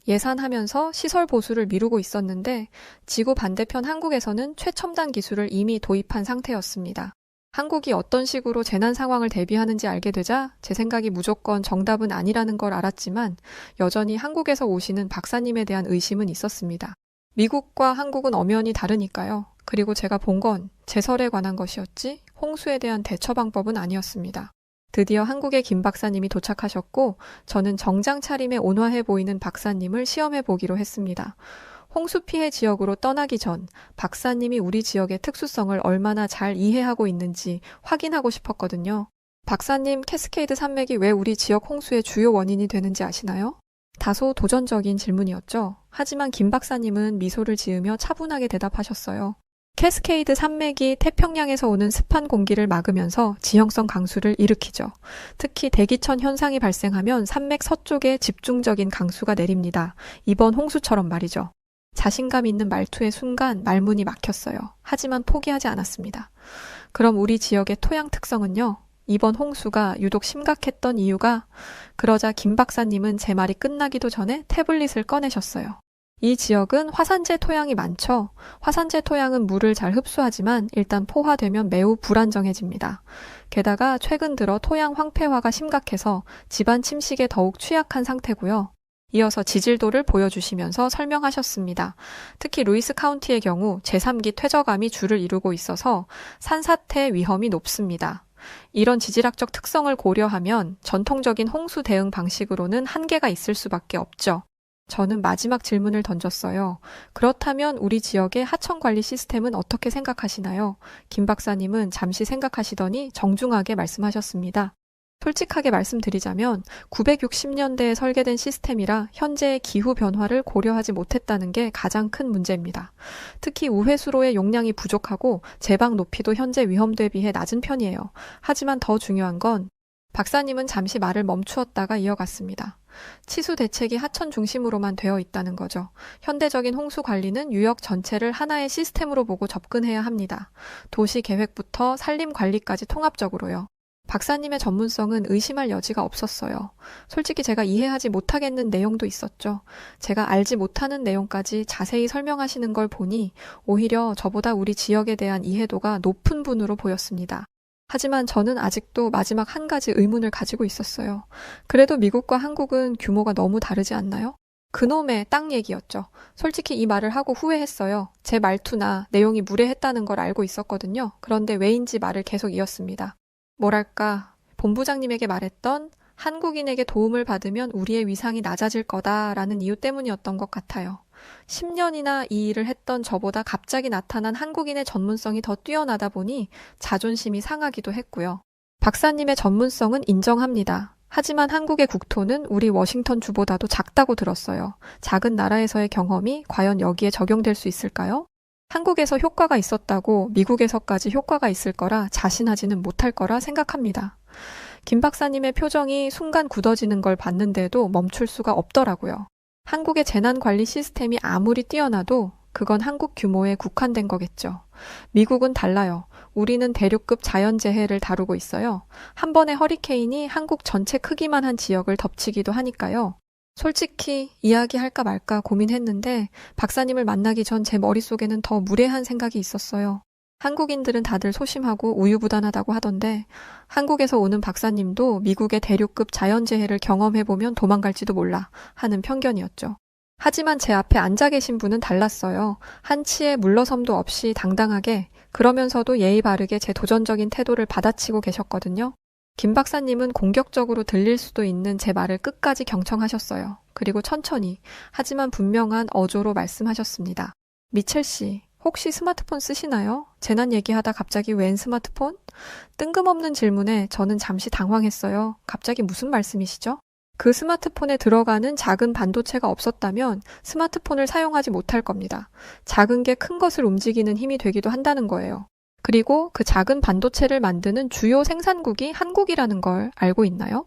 예산하면서 시설 보수를 미루고 있었는데 지구 반대편 한국에서는 최첨단 기술을 이미 도입한 상태였습니다. 한국이 어떤 식으로 재난 상황을 대비하는지 알게 되자 제 생각이 무조건 정답은 아니라는 걸 알았지만 여전히 한국에서 오시는 박사님에 대한 의심은 있었습니다. 미국과 한국은 엄연히 다르니까요. 그리고 제가 본 건 제설에 관한 것이었지 홍수에 대한 대처 방법은 아니었습니다. 드디어 한국의 김 박사님이 도착하셨고 저는 정장 차림에 온화해 보이는 박사님을 시험해 보기로 했습니다. 홍수 피해 지역으로 떠나기 전 박사님이 우리 지역의 특수성을 얼마나 잘 이해하고 있는지 확인하고 싶었거든요. 박사님, 캐스케이드 산맥이 왜 우리 지역 홍수의 주요 원인이 되는지 아시나요? 다소 도전적인 질문이었죠. 하지만 김 박사님은 미소를 지으며 차분하게 대답하셨어요. 캐스케이드 산맥이 태평양에서 오는 습한 공기를 막으면서 지형성 강수를 일으키죠. 특히 대기천 현상이 발생하면 산맥 서쪽에 집중적인 강수가 내립니다. 이번 홍수처럼 말이죠. 자신감 있는 말투의 순간 말문이 막혔어요. 하지만 포기하지 않았습니다. 그럼 우리 지역의 토양 특성은요? 이번 홍수가 유독 심각했던 이유가 그러자 김 박사님은 제 말이 끝나기도 전에 태블릿을 꺼내셨어요. 이 지역은 화산재 토양이 많죠. 화산재 토양은 물을 잘 흡수하지만 일단 포화되면 매우 불안정해집니다. 게다가 최근 들어 토양 황폐화가 심각해서 지반 침식에 더욱 취약한 상태고요. 이어서 지질도를 보여주시면서 설명하셨습니다. 특히 루이스 카운티의 경우 제3기 퇴저감이 주를 이루고 있어서 산사태 위험이 높습니다. 이런 지질학적 특성을 고려하면 전통적인 홍수 대응 방식으로는 한계가 있을 수밖에 없죠. 저는 마지막 질문을 던졌어요. 그렇다면 우리 지역의 하천 관리 시스템은 어떻게 생각하시나요? 김 박사님은 잠시 생각하시더니 정중하게 말씀하셨습니다. 솔직하게 말씀드리자면 960년대에 설계된 시스템이라 현재의 기후 변화를 고려하지 못했다는 게 가장 큰 문제입니다. 특히 우회수로의 용량이 부족하고 제방 높이도 현재 위험 대비해 낮은 편이에요. 하지만 더 중요한 건 박사님은 잠시 말을 멈추었다가 이어갔습니다. 치수 대책이 하천 중심으로만 되어 있다는 거죠. 현대적인 홍수 관리는 유역 전체를 하나의 시스템으로 보고 접근해야 합니다. 도시 계획부터 산림 관리까지 통합적으로요. 박사님의 전문성은 의심할 여지가 없었어요. 솔직히 제가 이해하지 못하겠는 내용도 있었죠. 제가 알지 못하는 내용까지 자세히 설명하시는 걸 보니 오히려 저보다 우리 지역에 대한 이해도가 높은 분으로 보였습니다. 하지만 저는 아직도 마지막 한 가지 의문을 가지고 있었어요. 그래도 미국과 한국은 규모가 너무 다르지 않나요? 그놈의 땅 얘기였죠. 솔직히 이 말을 하고 후회했어요. 제 말투나 내용이 무례했다는 걸 알고 있었거든요. 그런데 왜인지 말을 계속 이었습니다. 뭐랄까, 본부장님에게 말했던 한국인에게 도움을 받으면 우리의 위상이 낮아질 거다라는 이유 때문이었던 것 같아요. 10년이나 이 일을 했던 저보다 갑자기 나타난 한국인의 전문성이 더 뛰어나다 보니 자존심이 상하기도 했고요. 박사님의 전문성은 인정합니다. 하지만 한국의 국토는 우리 워싱턴 주보다도 작다고 들었어요. 작은 나라에서의 경험이 과연 여기에 적용될 수 있을까요? 한국에서 효과가 있었다고 미국에서까지 효과가 있을 거라 자신하지는 못할 거라 생각합니다. 김 박사님의 표정이 순간 굳어지는 걸 봤는데도 멈출 수가 없더라고요. 한국의 재난관리 시스템이 아무리 뛰어나도 그건 한국 규모에 국한된 거겠죠. 미국은 달라요. 우리는 대륙급 자연재해를 다루고 있어요. 한 번의 허리케인이 한국 전체 크기만 한 지역을 덮치기도 하니까요. 솔직히 이야기할까 말까 고민했는데 박사님을 만나기 전 제 머릿속에는 더 무례한 생각이 있었어요. 한국인들은 다들 소심하고 우유부단하다고 하던데 한국에서 오는 박사님도 미국의 대륙급 자연재해를 경험해보면 도망갈지도 몰라 하는 편견이었죠. 하지만 제 앞에 앉아 계신 분은 달랐어요. 한치의 물러섬도 없이 당당하게 그러면서도 예의 바르게 제 도전적인 태도를 받아치고 계셨거든요. 김 박사님은 공격적으로 들릴 수도 있는 제 말을 끝까지 경청하셨어요. 그리고 천천히 하지만 분명한 어조로 말씀하셨습니다. 미첼 씨, 혹시 스마트폰 쓰시나요? 재난 얘기하다 갑자기 웬 스마트폰? 뜬금없는 질문에 저는 잠시 당황했어요. 갑자기 무슨 말씀이시죠? 그 스마트폰에 들어가는 작은 반도체가 없었다면 스마트폰을 사용하지 못할 겁니다. 작은 게 큰 것을 움직이는 힘이 되기도 한다는 거예요. 그리고 그 작은 반도체를 만드는 주요 생산국이 한국이라는 걸 알고 있나요?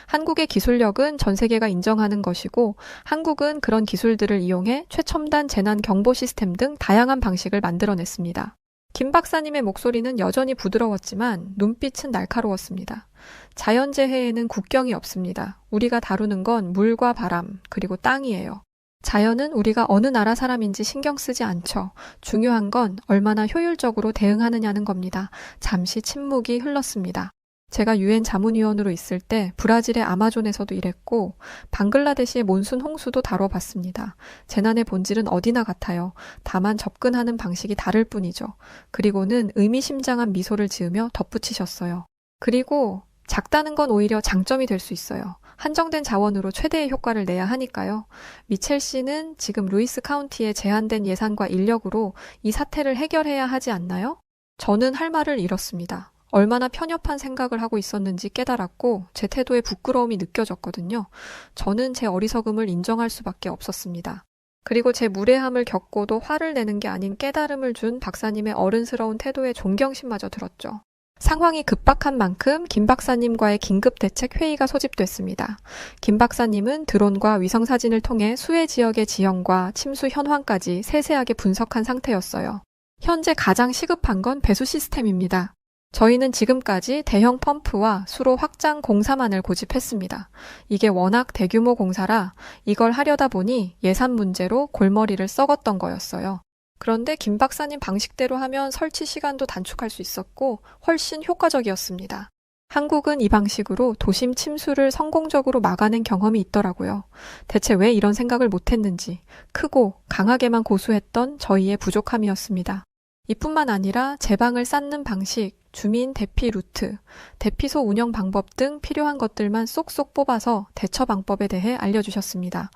한국의 기술력은 전 세계가 인정하는 것이고 한국은 그런 기술들을 이용해 최첨단 재난 경보 시스템 등 다양한 방식을 만들어냈습니다. 김 박사님의 목소리는 여전히 부드러웠지만 눈빛은 날카로웠습니다. 자연재해에는 국경이 없습니다. 우리가 다루는 건 물과 바람, 그리고 땅이에요. 자연은 우리가 어느 나라 사람인지 신경 쓰지 않죠. 중요한 건 얼마나 효율적으로 대응하느냐는 겁니다. 잠시 침묵이 흘렀습니다. 제가 유엔 자문위원으로 있을 때 브라질의 아마존에서도 일했고 방글라데시의 몬순 홍수도 다뤄봤습니다. 재난의 본질은 어디나 같아요. 다만 접근하는 방식이 다를 뿐이죠. 그리고는 의미심장한 미소를 지으며 덧붙이셨어요. 그리고 작다는 건 오히려 장점이 될 수 있어요. 한정된 자원으로 최대의 효과를 내야 하니까요. 미첼 씨는 지금 루이스 카운티의 제한된 예산과 인력으로 이 사태를 해결해야 하지 않나요? 저는 할 말을 잃었습니다. 얼마나 편협한 생각을 하고 있었는지 깨달았고 제 태도에 부끄러움이 느껴졌거든요. 저는 제 어리석음을 인정할 수밖에 없었습니다. 그리고 제 무례함을 겪고도 화를 내는 게 아닌 깨달음을 준 박사님의 어른스러운 태도에 존경심마저 들었죠. 상황이 급박한 만큼 김 박사님과의 긴급 대책 회의가 소집됐습니다. 김 박사님은 드론과 위성사진을 통해 수해 지역의 지형과 침수 현황까지 세세하게 분석한 상태였어요. 현재 가장 시급한 건 배수 시스템입니다. 저희는 지금까지 대형 펌프와 수로 확장 공사만을 고집했습니다. 이게 워낙 대규모 공사라 이걸 하려다 보니 예산 문제로 골머리를 썩었던 거였어요. 그런데 김 박사님 방식대로 하면 설치 시간도 단축할 수 있었고 훨씬 효과적이었습니다. 한국은 이 방식으로 도심 침수를 성공적으로 막아낸 경험이 있더라고요. 대체 왜 이런 생각을 못했는지 크고 강하게만 고수했던 저희의 부족함이었습니다. 이뿐만 아니라 제방을 쌓는 방식, 주민 대피 루트, 대피소 운영 방법 등 필요한 것들만 쏙쏙 뽑아서 대처 방법에 대해 알려주셨습니다.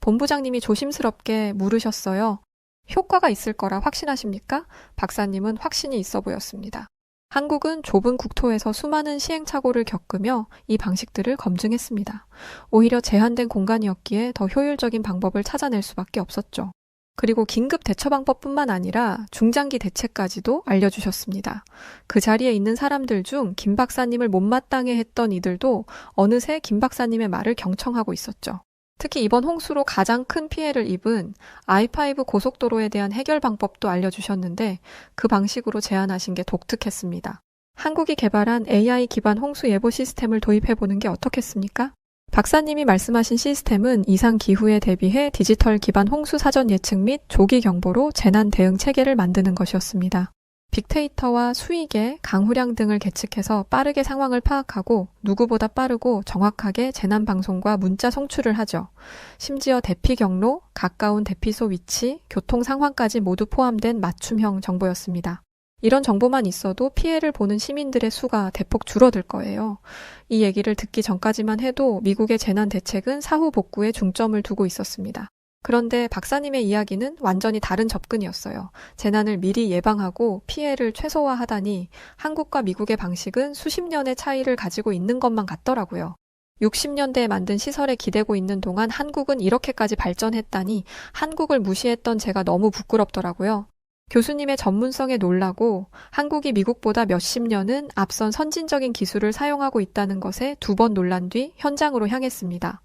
본부장님이 조심스럽게 물으셨어요. 효과가 있을 거라 확신하십니까? 박사님은 확신이 있어 보였습니다. 한국은 좁은 국토에서 수많은 시행착오를 겪으며 이 방식들을 검증했습니다. 오히려 제한된 공간이었기에 더 효율적인 방법을 찾아낼 수밖에 없었죠. 그리고 긴급 대처 방법뿐만 아니라 중장기 대책까지도 알려주셨습니다. 그 자리에 있는 사람들 중 김 박사님을 못마땅해 했던 이들도 어느새 김 박사님의 말을 경청하고 있었죠. 특히 이번 홍수로 가장 큰 피해를 입은 I-5 고속도로에 대한 해결 방법도 알려주셨는데 그 방식으로 제안하신 게 독특했습니다. 한국이 개발한 AI 기반 홍수 예보 시스템을 도입해보는 게 어떻겠습니까? 박사님이 말씀하신 시스템은 이상 기후에 대비해 디지털 기반 홍수 사전 예측 및 조기 경보로 재난 대응 체계를 만드는 것이었습니다. 빅데이터와 수위계, 강우량 등을 계측해서 빠르게 상황을 파악하고 누구보다 빠르고 정확하게 재난 방송과 문자 송출을 하죠. 심지어 대피 경로, 가까운 대피소 위치, 교통 상황까지 모두 포함된 맞춤형 정보였습니다. 이런 정보만 있어도 피해를 보는 시민들의 수가 대폭 줄어들 거예요. 이 얘기를 듣기 전까지만 해도 미국의 재난 대책은 사후 복구에 중점을 두고 있었습니다. 그런데 박사님의 이야기는 완전히 다른 접근이었어요. 재난을 미리 예방하고 피해를 최소화하다니 한국과 미국의 방식은 수십 년의 차이를 가지고 있는 것만 같더라고요. 60년대에 만든 시설에 기대고 있는 동안 한국은 이렇게까지 발전했다니 한국을 무시했던 제가 너무 부끄럽더라고요. 교수님의 전문성에 놀라고 한국이 미국보다 몇십 년은 앞선 선진적인 기술을 사용하고 있다는 것에 두 번 놀란 뒤 현장으로 향했습니다.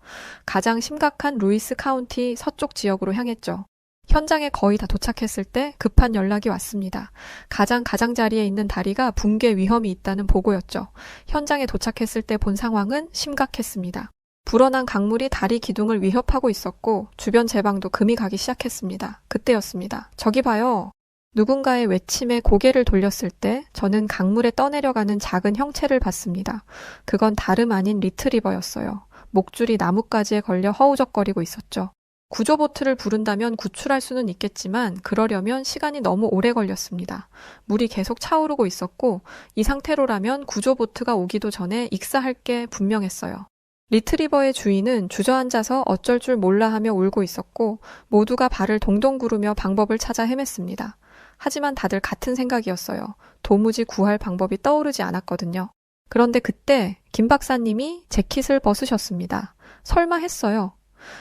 가장 심각한 루이스 카운티 서쪽 지역으로 향했죠. 현장에 거의 다 도착했을 때 급한 연락이 왔습니다. 가장자리에 있는 다리가 붕괴 위험이 있다는 보고였죠. 현장에 도착했을 때 본 상황은 심각했습니다. 불어난 강물이 다리 기둥을 위협하고 있었고 주변 제방도 금이 가기 시작했습니다. 그때였습니다. 저기 봐요. 누군가의 외침에 고개를 돌렸을 때 저는 강물에 떠내려가는 작은 형체를 봤습니다. 그건 다름 아닌 리트리버였어요. 목줄이 나뭇가지에 걸려 허우적거리고 있었죠. 구조보트를 부른다면 구출할 수는 있겠지만 그러려면 시간이 너무 오래 걸렸습니다. 물이 계속 차오르고 있었고 이 상태로라면 구조보트가 오기도 전에 익사할 게 분명했어요. 리트리버의 주인은 주저앉아서 어쩔 줄 몰라 하며 울고 있었고 모두가 발을 동동 구르며 방법을 찾아 헤맸습니다. 하지만 다들 같은 생각이었어요. 도무지 구할 방법이 떠오르지 않았거든요. 그런데 그때 김 박사님이 재킷을 벗으셨습니다. 설마 했어요.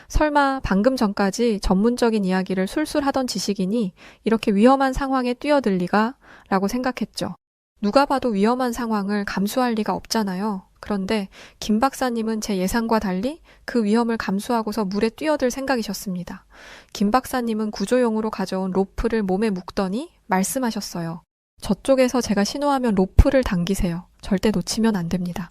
설마 방금 전까지 전문적인 이야기를 술술 하던 지식인이 이렇게 위험한 상황에 뛰어들 리가? 라고 생각했죠. 누가 봐도 위험한 상황을 감수할 리가 없잖아요. 그런데 김 박사님은 제 예상과 달리 그 위험을 감수하고서 물에 뛰어들 생각이셨습니다. 김 박사님은 구조용으로 가져온 로프를 몸에 묶더니 말씀하셨어요. 저쪽에서 제가 신호하면 로프를 당기세요. 절대 놓치면 안 됩니다.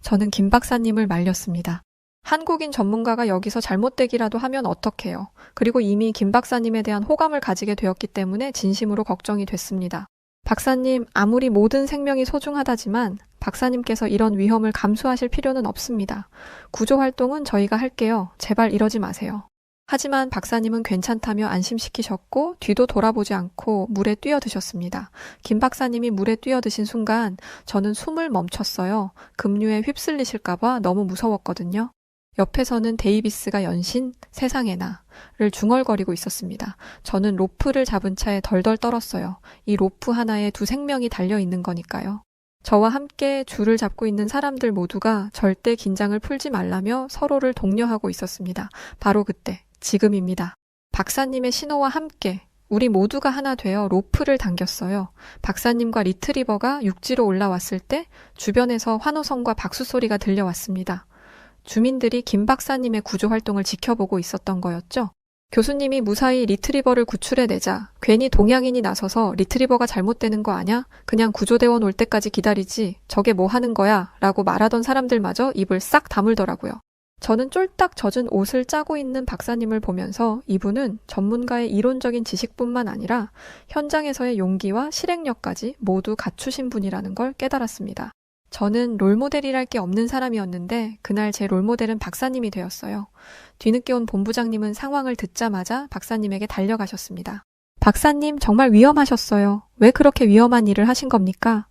저는 김 박사님을 말렸습니다. 한국인 전문가가 여기서 잘못되기라도 하면 어떡해요. 그리고 이미 김 박사님에 대한 호감을 가지게 되었기 때문에 진심으로 걱정이 됐습니다. 박사님, 아무리 모든 생명이 소중하다지만 박사님께서 이런 위험을 감수하실 필요는 없습니다. 구조활동은 저희가 할게요. 제발 이러지 마세요. 하지만 박사님은 괜찮다며 안심시키셨고 뒤도 돌아보지 않고 물에 뛰어드셨습니다. 김 박사님이 물에 뛰어드신 순간 저는 숨을 멈췄어요. 급류에 휩쓸리실까봐 너무 무서웠거든요. 옆에서는 데이비스가 연신 세상에나를 중얼거리고 있었습니다. 저는 로프를 잡은 차에 덜덜 떨었어요. 이 로프 하나에 두 생명이 달려있는 거니까요. 저와 함께 줄을 잡고 있는 사람들 모두가 절대 긴장을 풀지 말라며 서로를 독려하고 있었습니다. 바로 그때, 지금입니다. 박사님의 신호와 함께 우리 모두가 하나 되어 로프를 당겼어요. 박사님과 리트리버가 육지로 올라왔을 때 주변에서 환호성과 박수 소리가 들려왔습니다. 주민들이 김 박사님의 구조 활동을 지켜보고 있었던 거였죠. 교수님이 무사히 리트리버를 구출해내자 괜히 동양인이 나서서 리트리버가 잘못되는 거 아냐? 그냥 구조대원 올 때까지 기다리지. 저게 뭐 하는 거야? 라고 말하던 사람들마저 입을 싹 다물더라고요. 저는 쫄딱 젖은 옷을 짜고 있는 박사님을 보면서 이분은 전문가의 이론적인 지식뿐만 아니라 현장에서의 용기와 실행력까지 모두 갖추신 분이라는 걸 깨달았습니다. 저는 롤모델이랄 게 없는 사람이었는데 그날 제 롤모델은 박사님이 되었어요. 뒤늦게 온 본부장님은 상황을 듣자마자 박사님에게 달려가셨습니다. 박사님 정말 위험하셨어요. 왜 그렇게 위험한 일을 하신 겁니까?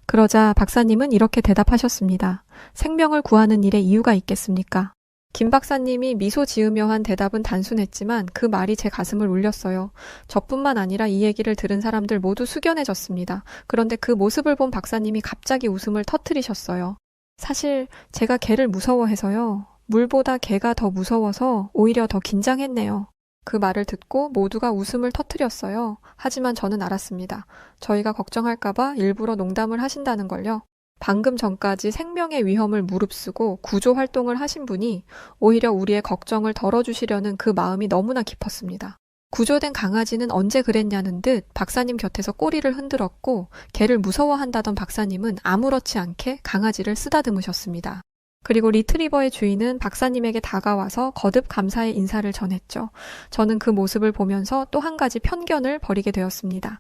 그러자 박사님은 이렇게 대답하셨습니다. 생명을 구하는 일에 이유가 있겠습니까? 김 박사님이 미소 지으며 한 대답은 단순했지만 그 말이 제 가슴을 울렸어요. 저뿐만 아니라 이 얘기를 들은 사람들 모두 숙연해졌습니다. 그런데 그 모습을 본 박사님이 갑자기 웃음을 터뜨리셨어요. 사실 제가 개를 무서워해서요. 물보다 개가 더 무서워서 오히려 더 긴장했네요. 그 말을 듣고 모두가 웃음을 터뜨렸어요. 하지만 저는 알았습니다. 저희가 걱정할까봐 일부러 농담을 하신다는 걸요. 방금 전까지 생명의 위험을 무릅쓰고 구조 활동을 하신 분이 오히려 우리의 걱정을 덜어주시려는 그 마음이 너무나 깊었습니다. 구조된 강아지는 언제 그랬냐는 듯 박사님 곁에서 꼬리를 흔들었고 개를 무서워한다던 박사님은 아무렇지 않게 강아지를 쓰다듬으셨습니다. 그리고 리트리버의 주인은 박사님에게 다가와서 거듭 감사의 인사를 전했죠. 저는 그 모습을 보면서 또 한 가지 편견을 버리게 되었습니다.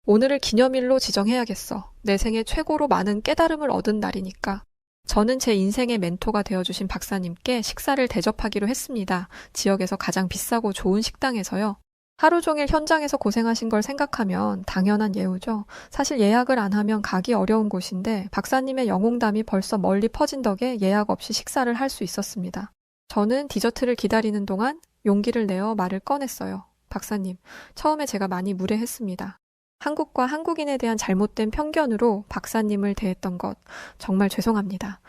오늘을 기념일로 지정해야겠어. 내 생에 최고로 많은 깨달음을 얻은 날이니까. 저는 제 인생의 멘토가 되어주신 박사님께 식사를 대접하기로 했습니다. 지역에서 가장 비싸고 좋은 식당에서요. 하루 종일 현장에서 고생하신 걸 생각하면 당연한 예우죠. 사실 예약을 안 하면 가기 어려운 곳인데 박사님의 영웅담이 벌써 멀리 퍼진 덕에 예약 없이 식사를 할 수 있었습니다. 저는 디저트를 기다리는 동안 용기를 내어 말을 꺼냈어요. 박사님, 처음에 제가 많이 무례했습니다. 한국과 한국인에 대한 잘못된 편견으로 박사님을 대했던 것 정말 죄송합니다.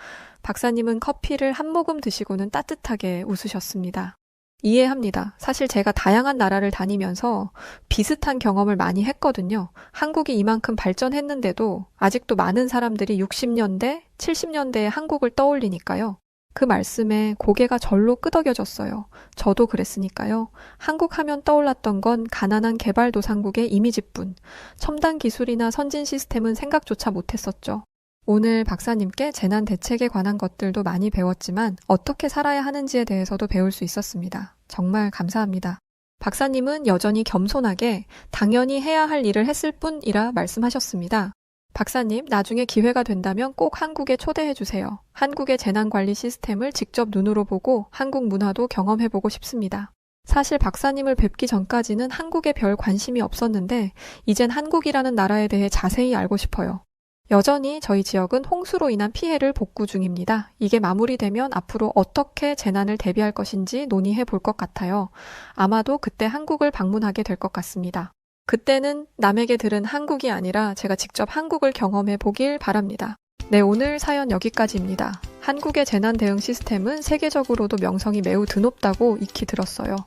박사님은 커피를 한 모금 드시고는 따뜻하게 웃으셨습니다. 이해합니다. 사실 제가 다양한 나라를 다니면서 비슷한 경험을 많이 했거든요. 한국이 이만큼 발전했는데도 아직도 많은 사람들이 60년대, 70년대의 한국을 떠올리니까요. 그 말씀에 고개가 절로 끄덕여졌어요. 저도 그랬으니까요. 한국 하면 떠올랐던 건 가난한 개발도상국의 이미지뿐, 첨단 기술이나 선진 시스템은 생각조차 못했었죠. 오늘 박사님께 재난 대책에 관한 것들도 많이 배웠지만 어떻게 살아야 하는지에 대해서도 배울 수 있었습니다. 정말 감사합니다. 박사님은 여전히 겸손하게 당연히 해야 할 일을 했을 뿐이라 말씀하셨습니다. 박사님, 나중에 기회가 된다면 꼭 한국에 초대해 주세요. 한국의 재난관리 시스템을 직접 눈으로 보고 한국 문화도 경험해보고 싶습니다. 사실 박사님을 뵙기 전까지는 한국에 별 관심이 없었는데 이젠 한국이라는 나라에 대해 자세히 알고 싶어요. 여전히 저희 지역은 홍수로 인한 피해를 복구 중입니다. 이게 마무리되면 앞으로 어떻게 재난을 대비할 것인지 논의해 볼 것 같아요. 아마도 그때 한국을 방문하게 될 것 같습니다. 그때는 남에게 들은 한국이 아니라 제가 직접 한국을 경험해 보길 바랍니다. 네, 오늘 사연 여기까지입니다. 한국의 재난 대응 시스템은 세계적으로도 명성이 매우 드높다고 익히 들었어요.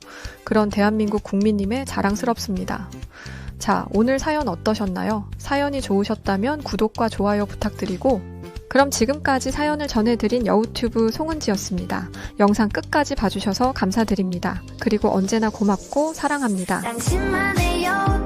그런 대한민국 국민님의 자랑스럽습니다. 자, 오늘 사연 어떠셨나요? 사연이 좋으셨다면 구독과 좋아요 부탁드리고 그럼 지금까지 사연을 전해드린 여우튜브 송은지였습니다. 영상 끝까지 봐주셔서 감사드립니다. 그리고 언제나 고맙고 사랑합니다. 당신만의 여우